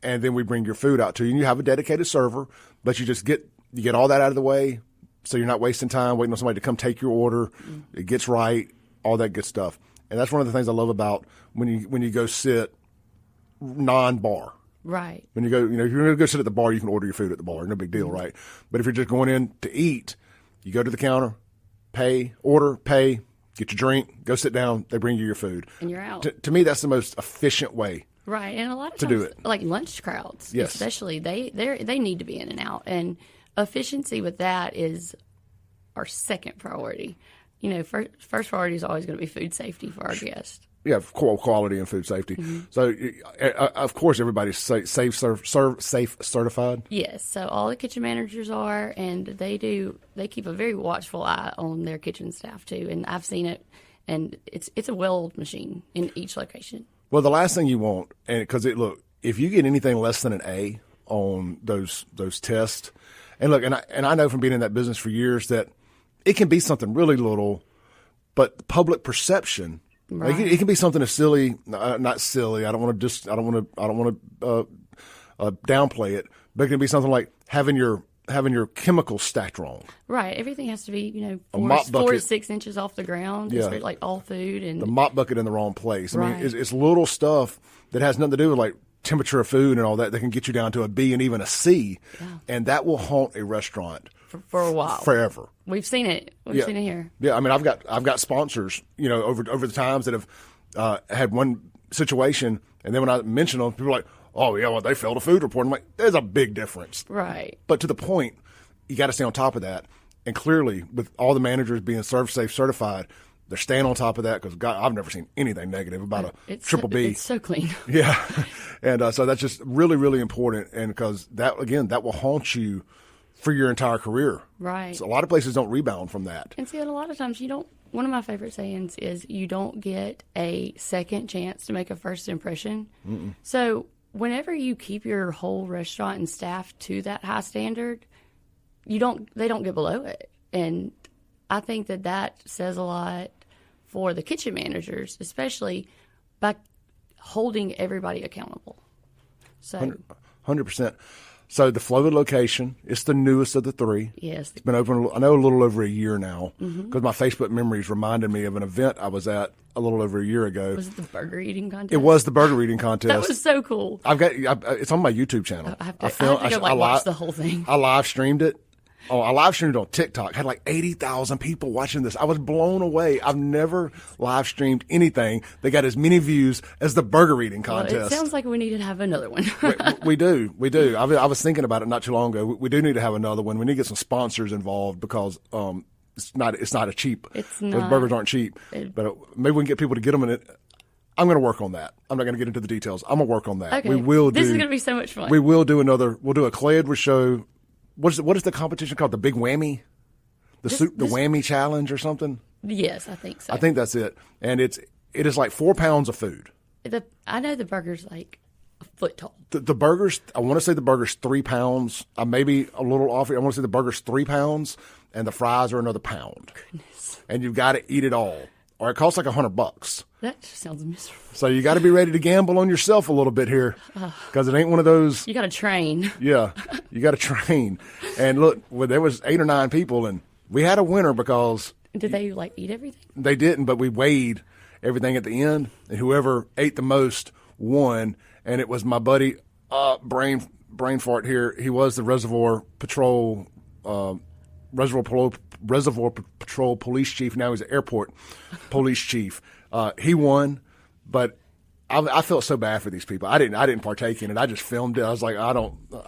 [SPEAKER 1] and then we bring your food out to you. And you have a dedicated server, but you get all that out of the way, so you're not wasting time waiting on somebody to come take your order. Mm-hmm. It gets right, all that good stuff. And that's one of the things I love about when you go sit non-bar.
[SPEAKER 3] Right.
[SPEAKER 1] When you go, if you're going to go sit at the bar, you can order your food at the bar. No big deal, right? But if you're just going in to eat, you go to the counter, order, pay, get your drink, go sit down. They bring you your food.
[SPEAKER 3] And you're out.
[SPEAKER 1] To me, that's the most efficient way.
[SPEAKER 3] Right. And a lot of
[SPEAKER 1] to
[SPEAKER 3] times,
[SPEAKER 1] do it.
[SPEAKER 3] Like lunch crowds,
[SPEAKER 1] yes.
[SPEAKER 3] especially, they need to be in and out. And efficiency with that is our second priority. First priority is always going to be food safety for our guests.
[SPEAKER 1] Yeah, quality and food safety. Mm-hmm. So, of course, everybody's safe certified.
[SPEAKER 3] Yes. So all the kitchen managers are, and they keep a very watchful eye on their kitchen staff too. And I've seen it, and it's a well-oiled machine in each location.
[SPEAKER 1] Well, the last thing you want, and because if you get anything less than an A on those tests, and look, and I know from being in that business for years that it can be something really little, but the public perception.
[SPEAKER 3] Right.
[SPEAKER 1] Like it can be something as silly, not silly. I don't want to downplay it, but it can be something like having your chemicals stacked wrong.
[SPEAKER 3] Right. Everything has to be, 4 to 6 inches off the ground.
[SPEAKER 1] Yeah.
[SPEAKER 3] It's like all food and
[SPEAKER 1] the mop bucket in the wrong place. I
[SPEAKER 3] right.
[SPEAKER 1] mean, it's little stuff that has nothing to do with like temperature of food and all that can get you down to a B and even a C, and that will haunt a restaurant
[SPEAKER 3] for a while,
[SPEAKER 1] forever.
[SPEAKER 3] We've seen it. We've seen it here.
[SPEAKER 1] Yeah, I mean, I've got sponsors, over the times that have had one situation, and then when I mention them, people are like, "Oh yeah, well they failed a food report." I'm like, "There's a big difference."
[SPEAKER 3] Right.
[SPEAKER 1] But to the point, you got to stay on top of that. And clearly, with all the managers being ServSafe certified, they're staying on top of that because I've never seen anything negative about triple B.
[SPEAKER 3] It's so clean.
[SPEAKER 1] Yeah, and so that's just really, really important, and because that will haunt you for your entire career.
[SPEAKER 3] Right.
[SPEAKER 1] So a lot of places don't rebound from that.
[SPEAKER 3] And see, a lot of times you don't. One of my favorite sayings is you don't get a second chance to make a first impression. Mm-mm. So whenever you keep your whole restaurant and staff to that high standard, they don't get below it. And I think that says a lot for the kitchen managers, especially by holding everybody accountable. So
[SPEAKER 1] 100%. So the Flowwood location, it's the newest of the three.
[SPEAKER 3] Yes.
[SPEAKER 1] It's been open, I know, a little over a year now, because my Facebook memories reminded me of an event I was at a little over a year ago.
[SPEAKER 3] Was it the burger eating contest?
[SPEAKER 1] It was the burger eating contest.
[SPEAKER 3] That was so cool.
[SPEAKER 1] It's on my YouTube channel.
[SPEAKER 3] I have to watch the whole thing.
[SPEAKER 1] I live streamed it. Oh, I live streamed on TikTok. Had like 80,000 people watching this. I was blown away. I've never live streamed anything that got as many views as the burger eating contest.
[SPEAKER 3] Well, it sounds like we need to have another one.
[SPEAKER 1] we do. I was thinking about it not too long ago. We do need to have another one. We need to get some sponsors involved because it's not a cheap.
[SPEAKER 3] It's not.
[SPEAKER 1] Those burgers aren't cheap. But maybe we can get people to get them in it. I'm going to work on that. I'm not going to get into the details. I'm going to work on that.
[SPEAKER 3] Okay.
[SPEAKER 1] We will.
[SPEAKER 3] This is going to be so much fun.
[SPEAKER 1] We will do another. We'll do a Clay Edwards show what is the competition called? The Big Whammy? The Whammy Challenge or something?
[SPEAKER 3] Yes, I think so.
[SPEAKER 1] I think that's it. And it is like 4 pounds of food.
[SPEAKER 3] I know the burger's like a foot tall.
[SPEAKER 1] The burgers, I want to say the burger's 3 pounds. I may be a little off. I want to say the burger's 3 pounds, and the fries are another pound.
[SPEAKER 3] Goodness.
[SPEAKER 1] And you've got to eat it all, or it costs like $100.
[SPEAKER 3] That just sounds miserable.
[SPEAKER 1] So you got to be ready to gamble on yourself a little bit here, because it ain't one of those.
[SPEAKER 3] You got to train.
[SPEAKER 1] Yeah, you got to train. And look, there was 8 or 9 people, and we had a winner because
[SPEAKER 3] Did they like eat everything?
[SPEAKER 1] they didn't, but we weighed everything at the end, and whoever ate the most won. And it was my buddy, brain fart here. He was the Reservoir Patrol police chief. Now he's an airport police chief. He won, but I felt so bad for these people. I didn't partake in it. I just filmed it. I was like, I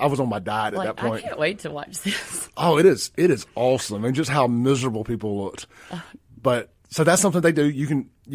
[SPEAKER 1] was on my diet at that point.
[SPEAKER 3] I can't wait to watch this.
[SPEAKER 1] Oh, it is awesome, and just how miserable people looked. But so that's something they do. You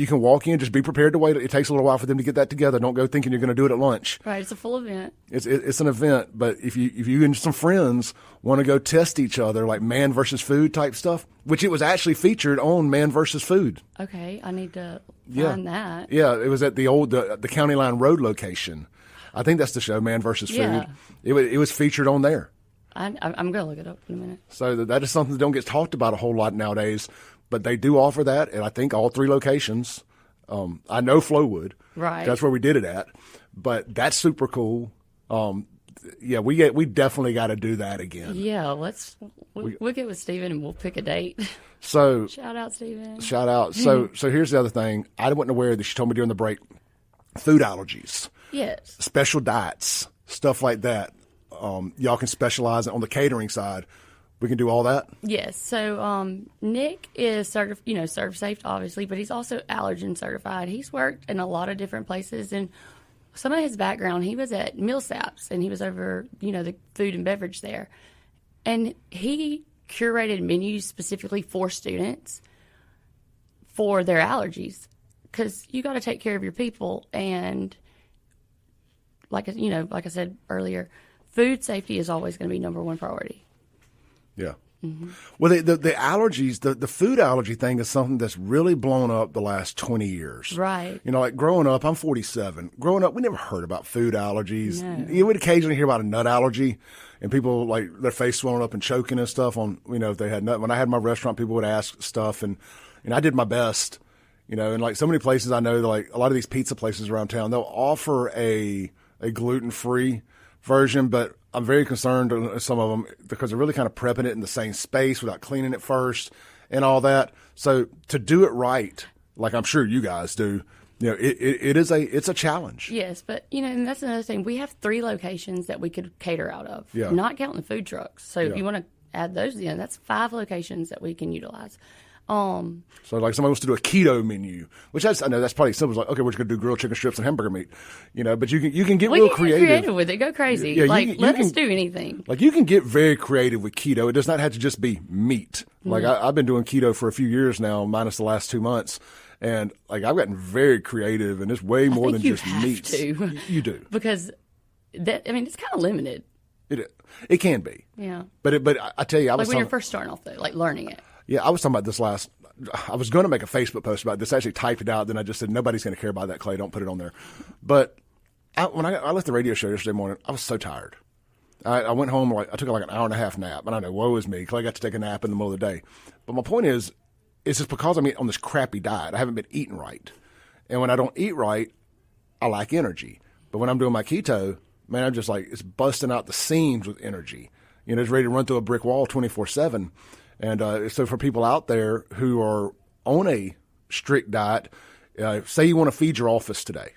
[SPEAKER 1] can walk in, just be prepared to wait. It takes a little while for them to get that together. Don't go thinking you're going to do it at lunch.
[SPEAKER 3] Right, it's a full event.
[SPEAKER 1] It's an event, but if you and some friends want to go test each other, like man versus food type stuff, which it was actually featured on Man versus Food.
[SPEAKER 3] Okay, I need to find that.
[SPEAKER 1] Yeah, it was at the old the County Line Road location. I think that's the show, Man versus Food. It was featured on there.
[SPEAKER 3] I'm going to look it up in a minute.
[SPEAKER 1] So that is something that don't get talked about a whole lot nowadays. But they do offer that, and I think all 3 locations. I know Flowwood.
[SPEAKER 3] Right.
[SPEAKER 1] That's where we did it at. But that's super cool. Yeah, we definitely got to do that again.
[SPEAKER 3] Yeah, we'll get with Steven and we'll pick a date.
[SPEAKER 1] So
[SPEAKER 3] shout out, Steven.
[SPEAKER 1] Shout out. So here's the other thing. I wasn't aware that she told me during the break. Food allergies.
[SPEAKER 3] Yes.
[SPEAKER 1] Special diets, stuff like that. Y'all can specialize on the catering side. We can do all that?
[SPEAKER 3] Yes. So Nick is ServSafe, obviously, but he's also allergen certified. He's worked in a lot of different places, and some of his background, he was at Millsaps, and he was over, the food and beverage there. And he curated menus specifically for students for their allergies, because you got to take care of your people. And like I said earlier, food safety is always going to be number one priority.
[SPEAKER 1] Yeah. Mm-hmm. Well, the allergies, the food allergy thing is something that's really blown up the last 20 years.
[SPEAKER 3] Right.
[SPEAKER 1] Like growing up, I'm 47. Growing up, we never heard about food allergies.
[SPEAKER 3] No.
[SPEAKER 1] You would occasionally hear about a nut allergy, and people like their face swelling up and choking and stuff on, if they had nut. When I had my restaurant, people would ask stuff, and I did my best, and like so many places I know, like a lot of these pizza places around town, they'll offer a gluten-free version, but I'm very concerned on some of them because they're really kind of prepping it in the same space without cleaning it first and all that. So to do it right, like I'm sure you guys do, it's a challenge.
[SPEAKER 3] Yes, but and that's another thing. We have 3 locations that we could cater out of,
[SPEAKER 1] yeah.
[SPEAKER 3] Not counting the food trucks. So if you want to add those in, that's 5 locations that we can utilize.
[SPEAKER 1] So like somebody wants to do a keto menu, which I know that's probably simple. Like, okay, we're just going to do grilled chicken strips and hamburger meat, but you can get real creative.
[SPEAKER 3] Get creative with it. Go crazy.
[SPEAKER 1] Yeah,
[SPEAKER 3] let us do anything.
[SPEAKER 1] Like you can get very creative with keto. It does not have to just be meat. Like I've been doing keto for a few years now, minus the last 2 months. And like I've gotten very creative, and it's way more than just meat. You do, because
[SPEAKER 3] it's kind of limited.
[SPEAKER 1] It can be.
[SPEAKER 3] Yeah.
[SPEAKER 1] But I tell you, I was
[SPEAKER 3] when you're first starting off, though, like learning it.
[SPEAKER 1] Yeah, I was talking about this I was going to make a Facebook post about this. I actually typed it out. Then I just said, nobody's going to care about that, Clay. Don't put it on there. But when I left the radio show yesterday morning, I was so tired. I went home, I took like an hour and a half nap. And I know, woe is me. Clay got to take a nap in the middle of the day. But my point is, it's just because I'm on this crappy diet. I haven't been eating right. And when I don't eat right, I lack energy. But when I'm doing my keto, man, I'm just like, it's busting out the seams with energy. It's ready to run through a brick wall 24/7. And so for people out there who are on a strict diet, say you want to feed your office today.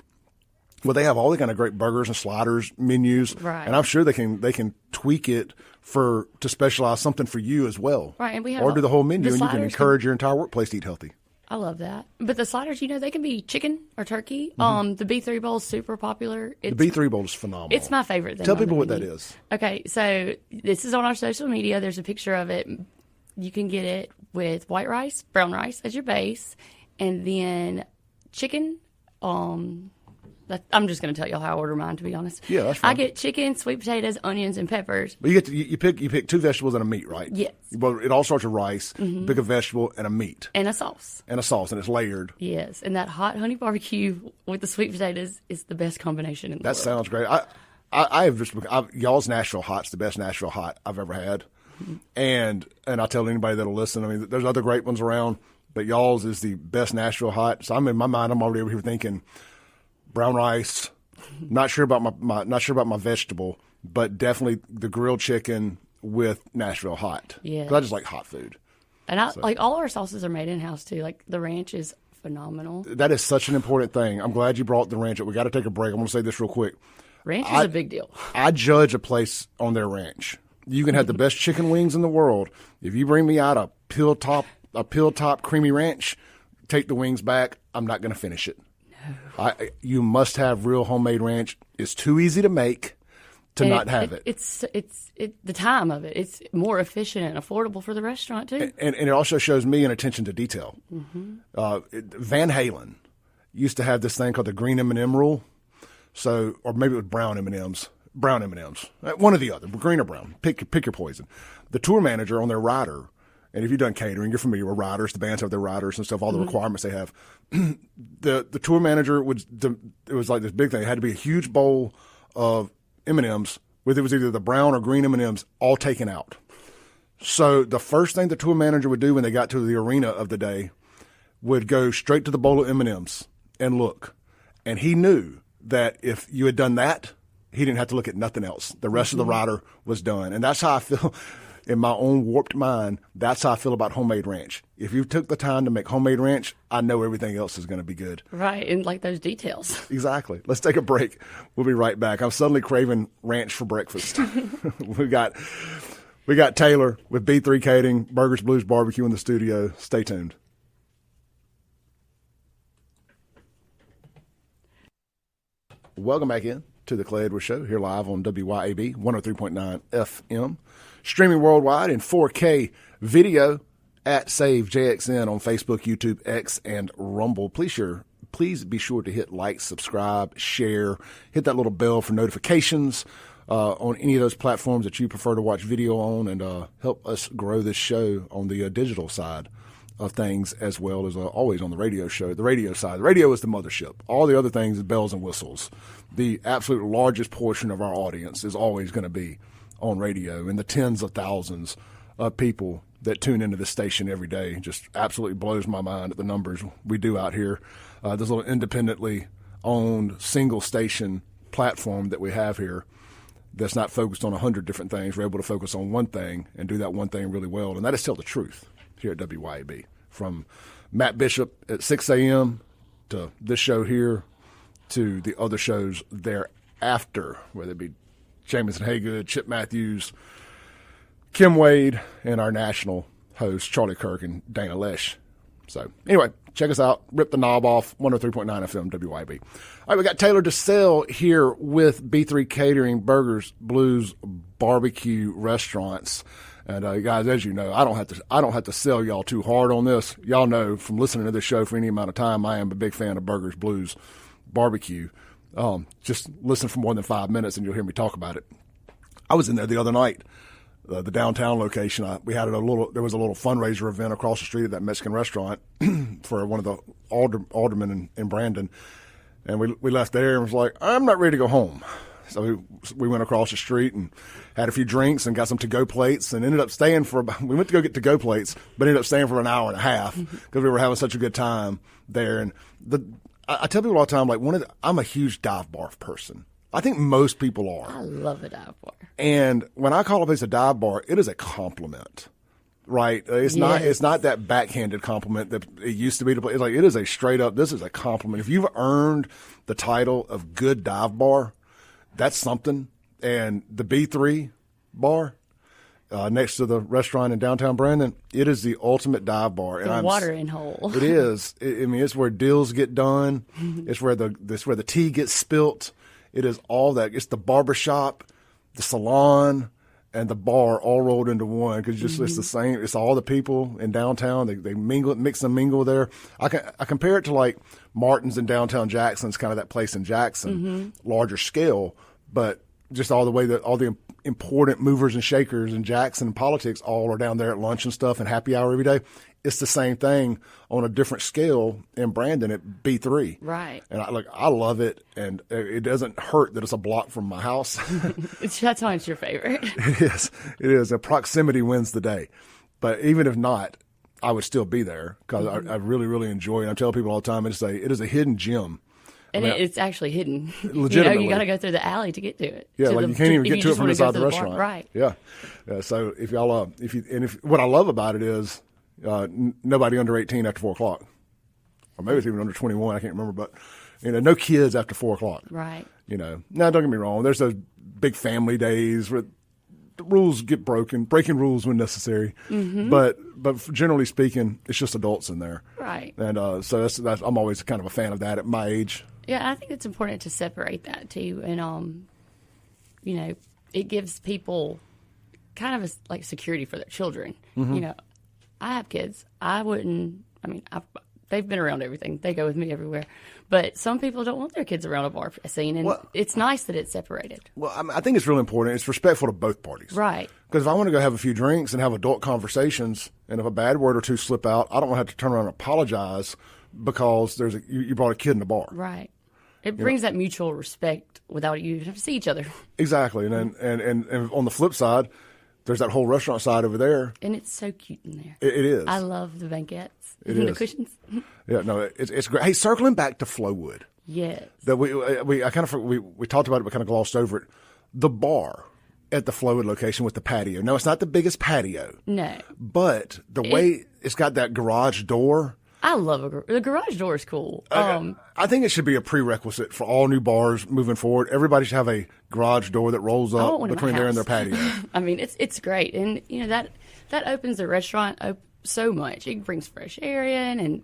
[SPEAKER 1] Well, they have all the kind of great burgers and sliders menus,
[SPEAKER 3] right.
[SPEAKER 1] And I'm sure they can tweak it to specialize something for you as well,
[SPEAKER 3] right? And we have
[SPEAKER 1] or do the whole menu, and you can encourage your entire workplace to eat healthy.
[SPEAKER 3] I love that. But the sliders, they can be chicken or turkey. The B3 bowl is super popular.
[SPEAKER 1] The B3 bowl is phenomenal.
[SPEAKER 3] It's my favorite thing.
[SPEAKER 1] Tell people what that is.
[SPEAKER 3] Okay, so this is on our social media. There's a picture of it. You can get it with white rice, brown rice as your base, and then chicken, I'm just going to tell you how I order mine, to be honest.
[SPEAKER 1] Yeah, that's fine.
[SPEAKER 3] I get chicken, sweet potatoes, onions, and peppers.
[SPEAKER 1] But you pick 2 vegetables and a meat, right?
[SPEAKER 3] Yes.
[SPEAKER 1] Well, it all starts with rice, pick a vegetable and a meat.
[SPEAKER 3] And a sauce.
[SPEAKER 1] And it's layered.
[SPEAKER 3] Yes, and that hot honey barbecue with the sweet potatoes is the best combination in the world.
[SPEAKER 1] That sounds great. Y'all's Nashville hot's the best Nashville hot I've ever had. And I tell anybody that'll listen, I mean, there's other great ones around, but y'all's is the best Nashville hot. So I'm in my mind, I'm already over here thinking brown rice. Not sure about my vegetable, but definitely the grilled chicken with Nashville hot.
[SPEAKER 3] Yeah,
[SPEAKER 1] 'cause I just like hot food.
[SPEAKER 3] And like all our sauces are made in house too. Like the ranch is phenomenal.
[SPEAKER 1] That is such an important thing. I'm glad you brought the ranch up. We got to take a break. I'm going to say this real quick.
[SPEAKER 3] Ranch is a big deal.
[SPEAKER 1] I judge a place on their ranch. You can have the best chicken wings in the world. If you bring me out a peel top creamy ranch, take the wings back. I'm not going to finish it. No. You must have real homemade ranch. It's too easy to make to not have it.
[SPEAKER 3] It's the time of it. It's more efficient and affordable for the restaurant too.
[SPEAKER 1] And it also shows me an attention to detail. Van Halen used to have this thing called the green M&M rule. So, or maybe it was brown M&Ms. Brown M&Ms. One or the other, green or brown. Pick your poison. The tour manager on their rider, and if you've done catering, you're familiar with riders. The bands have their riders and stuff, all the requirements they have. The tour manager it was like this big thing. It had to be a huge bowl of M&Ms with it was either the brown or green M&Ms all taken out. So the first thing the tour manager would do when they got to the arena of the day would go straight to the bowl of M&Ms and look. And he knew that if you had done that, he didn't have to look at nothing else. The rest of the rider was done. And that's how I feel in my own warped mind. That's how I feel about homemade ranch. If you took the time to make homemade ranch, I know everything else is going to be good.
[SPEAKER 3] Right, and like those details.
[SPEAKER 1] Exactly. Let's take a break. We'll be right back. I'm suddenly craving ranch for breakfast. We got Taylor with B3 Catering, Burgers Blues Barbecue in the studio. Stay tuned. Welcome back in to the Clay Edwards Show, here live on WYAB 103.9 FM. Streaming worldwide in 4K video at SaveJXN on Facebook, YouTube, X, and Rumble. Please be sure to hit like, subscribe, share, hit that little bell for notifications on any of those platforms that you prefer to watch video on, and help us grow this show on the digital side of things, as well as always on the radio show. The radio side. The radio is the mothership. All the other things is bells and whistles. The absolute largest portion of our audience is always going to be on radio, and the tens of thousands of people that tune into this station every day just absolutely blows my mind at the numbers we do out here. This little independently owned single station platform that we have here that's not focused on 100 different things. We're able to focus on one thing and do that one thing really well, and that is tell the truth here at WYAB. From Matt Bishop at 6 a.m. to this show here to the other shows thereafter, whether it be Jamison Haygood, Chip Matthews, Kim Wade, and our national hosts, Charlie Kirk and Dana Lesh. So anyway, check us out. Rip the knob off, 103.9 FM WYB. All right, we got Taylor Decell here with B3 Catering, Burgers, Blues, Barbecue Restaurants. And guys, as you know, I don't have to sell y'all too hard on this. Y'all know from listening to this show for any amount of time, I am a big fan of Burgers, Blues, Barbecue. Just listen for more than 5 minutes and you'll hear me talk about it. I was in there the other night, the downtown location. There was a little fundraiser event across the street at that Mexican restaurant for one of the aldermen in Brandon. And we left there and was like, I'm not ready to go home. So we went across the street and had a few drinks and got some to-go plates and ended up staying we went to go get to-go plates, but ended up staying for an hour and a half because we were having such a good time there. And I tell people all the time, like, I'm a huge dive bar person. I think most people are.
[SPEAKER 3] I love a dive bar.
[SPEAKER 1] And when I call a place a dive bar, it is a compliment, right? It's not that backhanded compliment that it used to be to play. It's like, it is a straight up, this is a compliment. If you've earned the title of good dive bar, that's something. And the B3 bar next to the restaurant in downtown Brandon, it is the ultimate dive bar.
[SPEAKER 3] The watering hole.
[SPEAKER 1] It is. It's where deals get done. It's where the tea gets spilt. It is all that. It's the barbershop, the salon, and the bar all rolled into one, because just it's the same. It's all the people in downtown. They mix and mingle there. I compare it to like Martin's in downtown Jackson's, kind of that place in Jackson, larger scale, but just all the way that all the important movers and shakers in Jackson and politics all are down there at lunch and stuff and happy hour every day. It's the same thing on a different scale in Brandon at B3.
[SPEAKER 3] Right.
[SPEAKER 1] And I love it, and it doesn't hurt that it's a block from my house.
[SPEAKER 3] That's why it's your favorite.
[SPEAKER 1] It is. It is. And proximity wins the day. But even if not, I would still be there, because I really, really enjoy it. I tell people all the time, it is a hidden gem.
[SPEAKER 3] And it's actually hidden.
[SPEAKER 1] Legitimately.
[SPEAKER 3] You got to go through the alley to get to it.
[SPEAKER 1] Yeah, like you can't even get to it from inside the restaurant.
[SPEAKER 3] Bar. Right.
[SPEAKER 1] Yeah. So if y'all, what I love about it is nobody under 18 after 4 o'clock, or maybe it's even under 21. I can't remember, but no kids after 4 o'clock.
[SPEAKER 3] Right.
[SPEAKER 1] Now don't get me wrong. There's those big family days where the rules get breaking rules when necessary. But generally speaking, it's just adults in there.
[SPEAKER 3] Right.
[SPEAKER 1] And so that's I'm always kind of a fan of that at my age.
[SPEAKER 3] Yeah, I think it's important to separate that too, and it gives people kind of like security for their children. I have kids. They've been around everything. They go with me everywhere. But some people don't want their kids around a bar scene, and it's nice that it's separated.
[SPEAKER 1] Well, I think it's really important. It's respectful to both parties.
[SPEAKER 3] Right.
[SPEAKER 1] Because if I want to go have a few drinks and have adult conversations, and if a bad word or two slip out, I don't want to have to turn around and apologize because you brought a kid in the bar.
[SPEAKER 3] Right. It brings that mutual respect without you even have to see each other.
[SPEAKER 1] Exactly. And on the flip side, there's that whole restaurant side over there.
[SPEAKER 3] And it's so cute in there.
[SPEAKER 1] It is.
[SPEAKER 3] I love the banquettes
[SPEAKER 1] and
[SPEAKER 3] the cushions.
[SPEAKER 1] Yeah, no, it's great. Hey, circling back to Flowwood.
[SPEAKER 3] Yes.
[SPEAKER 1] That we talked about it, but kind of glossed over it. The bar at the Flowwood location with the patio. No, it's not the biggest patio.
[SPEAKER 3] No.
[SPEAKER 1] But the way it's got that garage door.
[SPEAKER 3] I love the garage door is cool.
[SPEAKER 1] I think it should be a prerequisite for all new bars moving forward. Everybody should have a garage door that rolls up between there and their patio.
[SPEAKER 3] It's great, and that opens the restaurant up so much. It brings fresh air in, and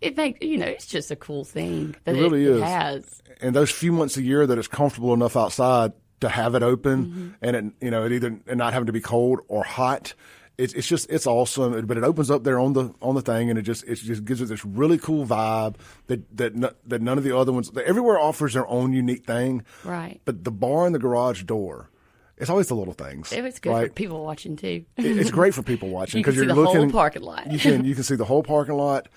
[SPEAKER 3] it makes it's just a cool thing that
[SPEAKER 1] it really is.
[SPEAKER 3] Has.
[SPEAKER 1] And those few months a year that it's comfortable enough outside to have it open, and it either not having to be cold or hot. It's awesome, but it opens up there on the thing, and it just gives it this really cool vibe that none of the other ones. Everywhere offers their own unique thing,
[SPEAKER 3] right?
[SPEAKER 1] But the bar and the garage door, it's always the little things.
[SPEAKER 3] It's good for people watching too.
[SPEAKER 1] It's great for people watching
[SPEAKER 3] because you're looking. The whole parking lot.
[SPEAKER 1] You can see the whole parking lot.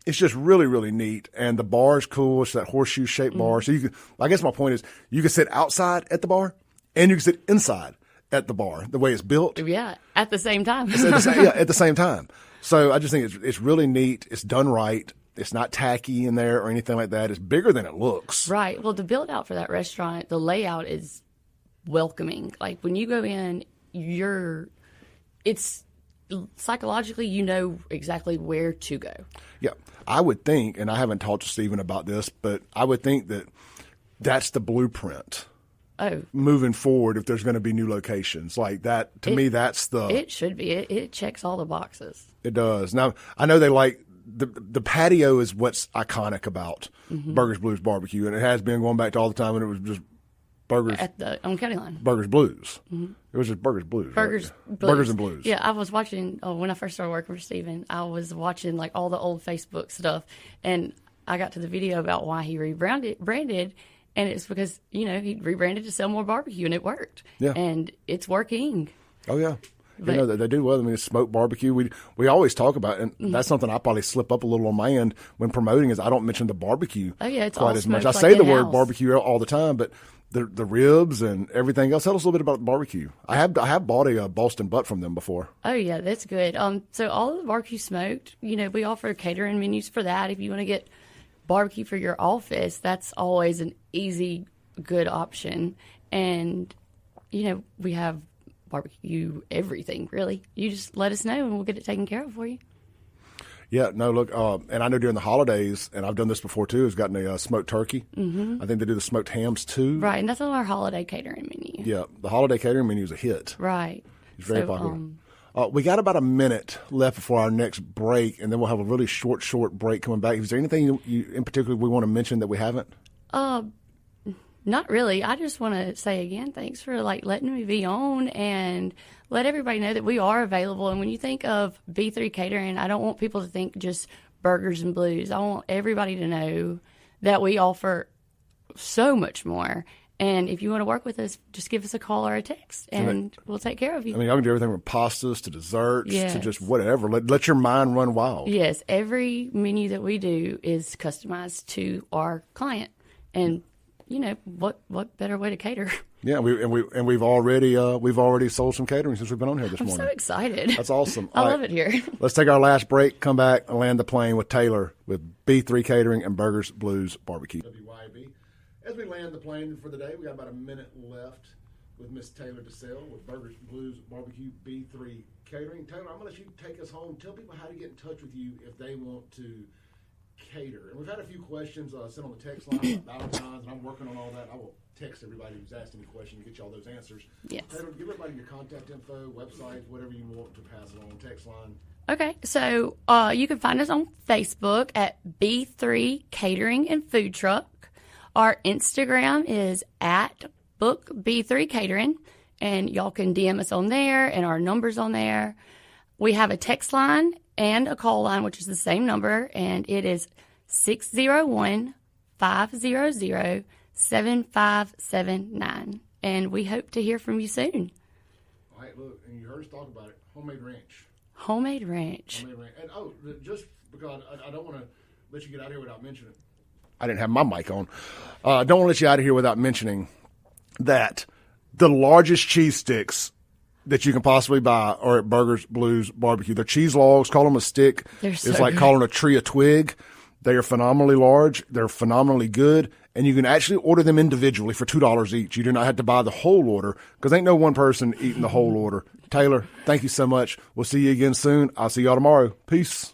[SPEAKER 1] It's just really, really neat, and the bar is cool. It's that horseshoe shaped bar. So I guess my point is, you can sit outside at the bar, and you can sit inside at the bar, the way it's built.
[SPEAKER 3] Yeah, at the same time.
[SPEAKER 1] At the same time. So I just think it's really neat. It's done right. It's not tacky in there or anything like that. It's bigger than it looks.
[SPEAKER 3] Right. Well, the build out for that restaurant, the layout is welcoming. Like when you go in, it's psychologically, exactly where to go.
[SPEAKER 1] Yeah. I would think, and I haven't talked to Stephen about this, but I would think that that's the blueprint.
[SPEAKER 3] Oh.
[SPEAKER 1] Moving forward, if there's going to be new locations like that, to me, that's the.
[SPEAKER 3] It should be. It checks all the boxes.
[SPEAKER 1] It does. Now, I know they like the patio is what's iconic about Burgers Blues Barbecue, and it has been going back to all the time when it was just Burgers
[SPEAKER 3] on County Line.
[SPEAKER 1] Burgers Blues. It was just Burgers Blues.
[SPEAKER 3] Burgers and
[SPEAKER 1] Blues.
[SPEAKER 3] Yeah, I was watching when I first started working for Stephen. I was watching like all the old Facebook stuff, and I got to the video about why he branded. And it's because, he rebranded to sell more barbecue, and it worked.
[SPEAKER 1] Yeah.
[SPEAKER 3] And it's working.
[SPEAKER 1] Oh, yeah. They do well. I mean, it's smoked barbecue. We always talk about it, and that's something I probably slip up a little on my end when promoting is I don't mention the barbecue
[SPEAKER 3] it's
[SPEAKER 1] quite
[SPEAKER 3] all
[SPEAKER 1] as much.
[SPEAKER 3] like
[SPEAKER 1] I say the
[SPEAKER 3] in-house.
[SPEAKER 1] word barbecue all the time, but the ribs and everything else. Tell us a little bit about barbecue. I have bought a Boston butt from them before.
[SPEAKER 3] Oh, yeah, that's good. So all of the barbecue smoked, we offer catering menus for that. If you want to get barbecue for your office, that's always an easy, good option. And, we have barbecue everything, really. You just let us know, and we'll get it taken care of for you.
[SPEAKER 1] Yeah, no, look, and I know during the holidays, and I've done this before too, has gotten a smoked turkey. I think they do the smoked hams too.
[SPEAKER 3] Right, and that's on our holiday catering menu.
[SPEAKER 1] Yeah, the holiday catering menu is a hit.
[SPEAKER 3] Right.
[SPEAKER 1] It's very popular. We got about a minute left before our next break, and then we'll have a really short break coming back. Is there anything you in particular we want to mention that we haven't?
[SPEAKER 3] Not really. I just want to say again, thanks for letting me be on and let everybody know that we are available. And when you think of B3 Catering, I don't want people to think just burgers and blues. I want everybody to know that we offer so much more. And if you want to work with us, just give us a call or a text, and we'll take care of you.
[SPEAKER 1] I mean, I can do everything from pastas to desserts to just whatever. Let your mind run wild.
[SPEAKER 3] Yes, every menu that we do is customized to our client, and what better way to cater?
[SPEAKER 1] Yeah, we've already sold some catering since we've been on here this morning.
[SPEAKER 3] I'm so excited.
[SPEAKER 1] That's awesome.
[SPEAKER 3] I love it here.
[SPEAKER 1] Let's take our last break, come back, and land the plane with Taylor with B3 Catering and Burgers, Blues, Barbecue. WYAB. As we land the plane for the day, we got about a minute left with Miss Taylor Decell with Burgers, Blues, Barbecue, B3 Catering. Taylor, I'm going to let you take us home. Tell people how to get in touch with you if they want to cater. And we've had a few questions sent on the text line about Valentine's, and I'm working on all that. I will text everybody who's asked any questions and get you all those answers.
[SPEAKER 3] Yes.
[SPEAKER 1] Taylor, give everybody your contact info, website, whatever you want to pass along, text line.
[SPEAKER 3] Okay, so you can find us on Facebook at B3 Catering and Food Truck. Our Instagram is at Book B3 Catering, and y'all can DM us on there, and our number's on there. We have a text line and a call line, which is the same number, and it is 601-500-7579. And we hope to hear from you soon.
[SPEAKER 1] All right, look, and you heard us talk about it, homemade ranch.
[SPEAKER 3] Homemade ranch.
[SPEAKER 1] Homemade ranch. And just because I don't want to let you get out of here without mentioning it. I didn't have my mic on. I don't want to let you out of here without mentioning that the largest cheese sticks that you can possibly buy are at Burgers, Blues, Barbecue. They're cheese logs. Call them a stick. It's like
[SPEAKER 3] good.
[SPEAKER 1] calling a tree a twig. They are phenomenally large. They're phenomenally good. And you can actually order them individually for $2 each. You do not have to buy the whole order because ain't no one person eating the whole order. Taylor, thank you so much. We'll see you again soon. I'll see y'all tomorrow. Peace.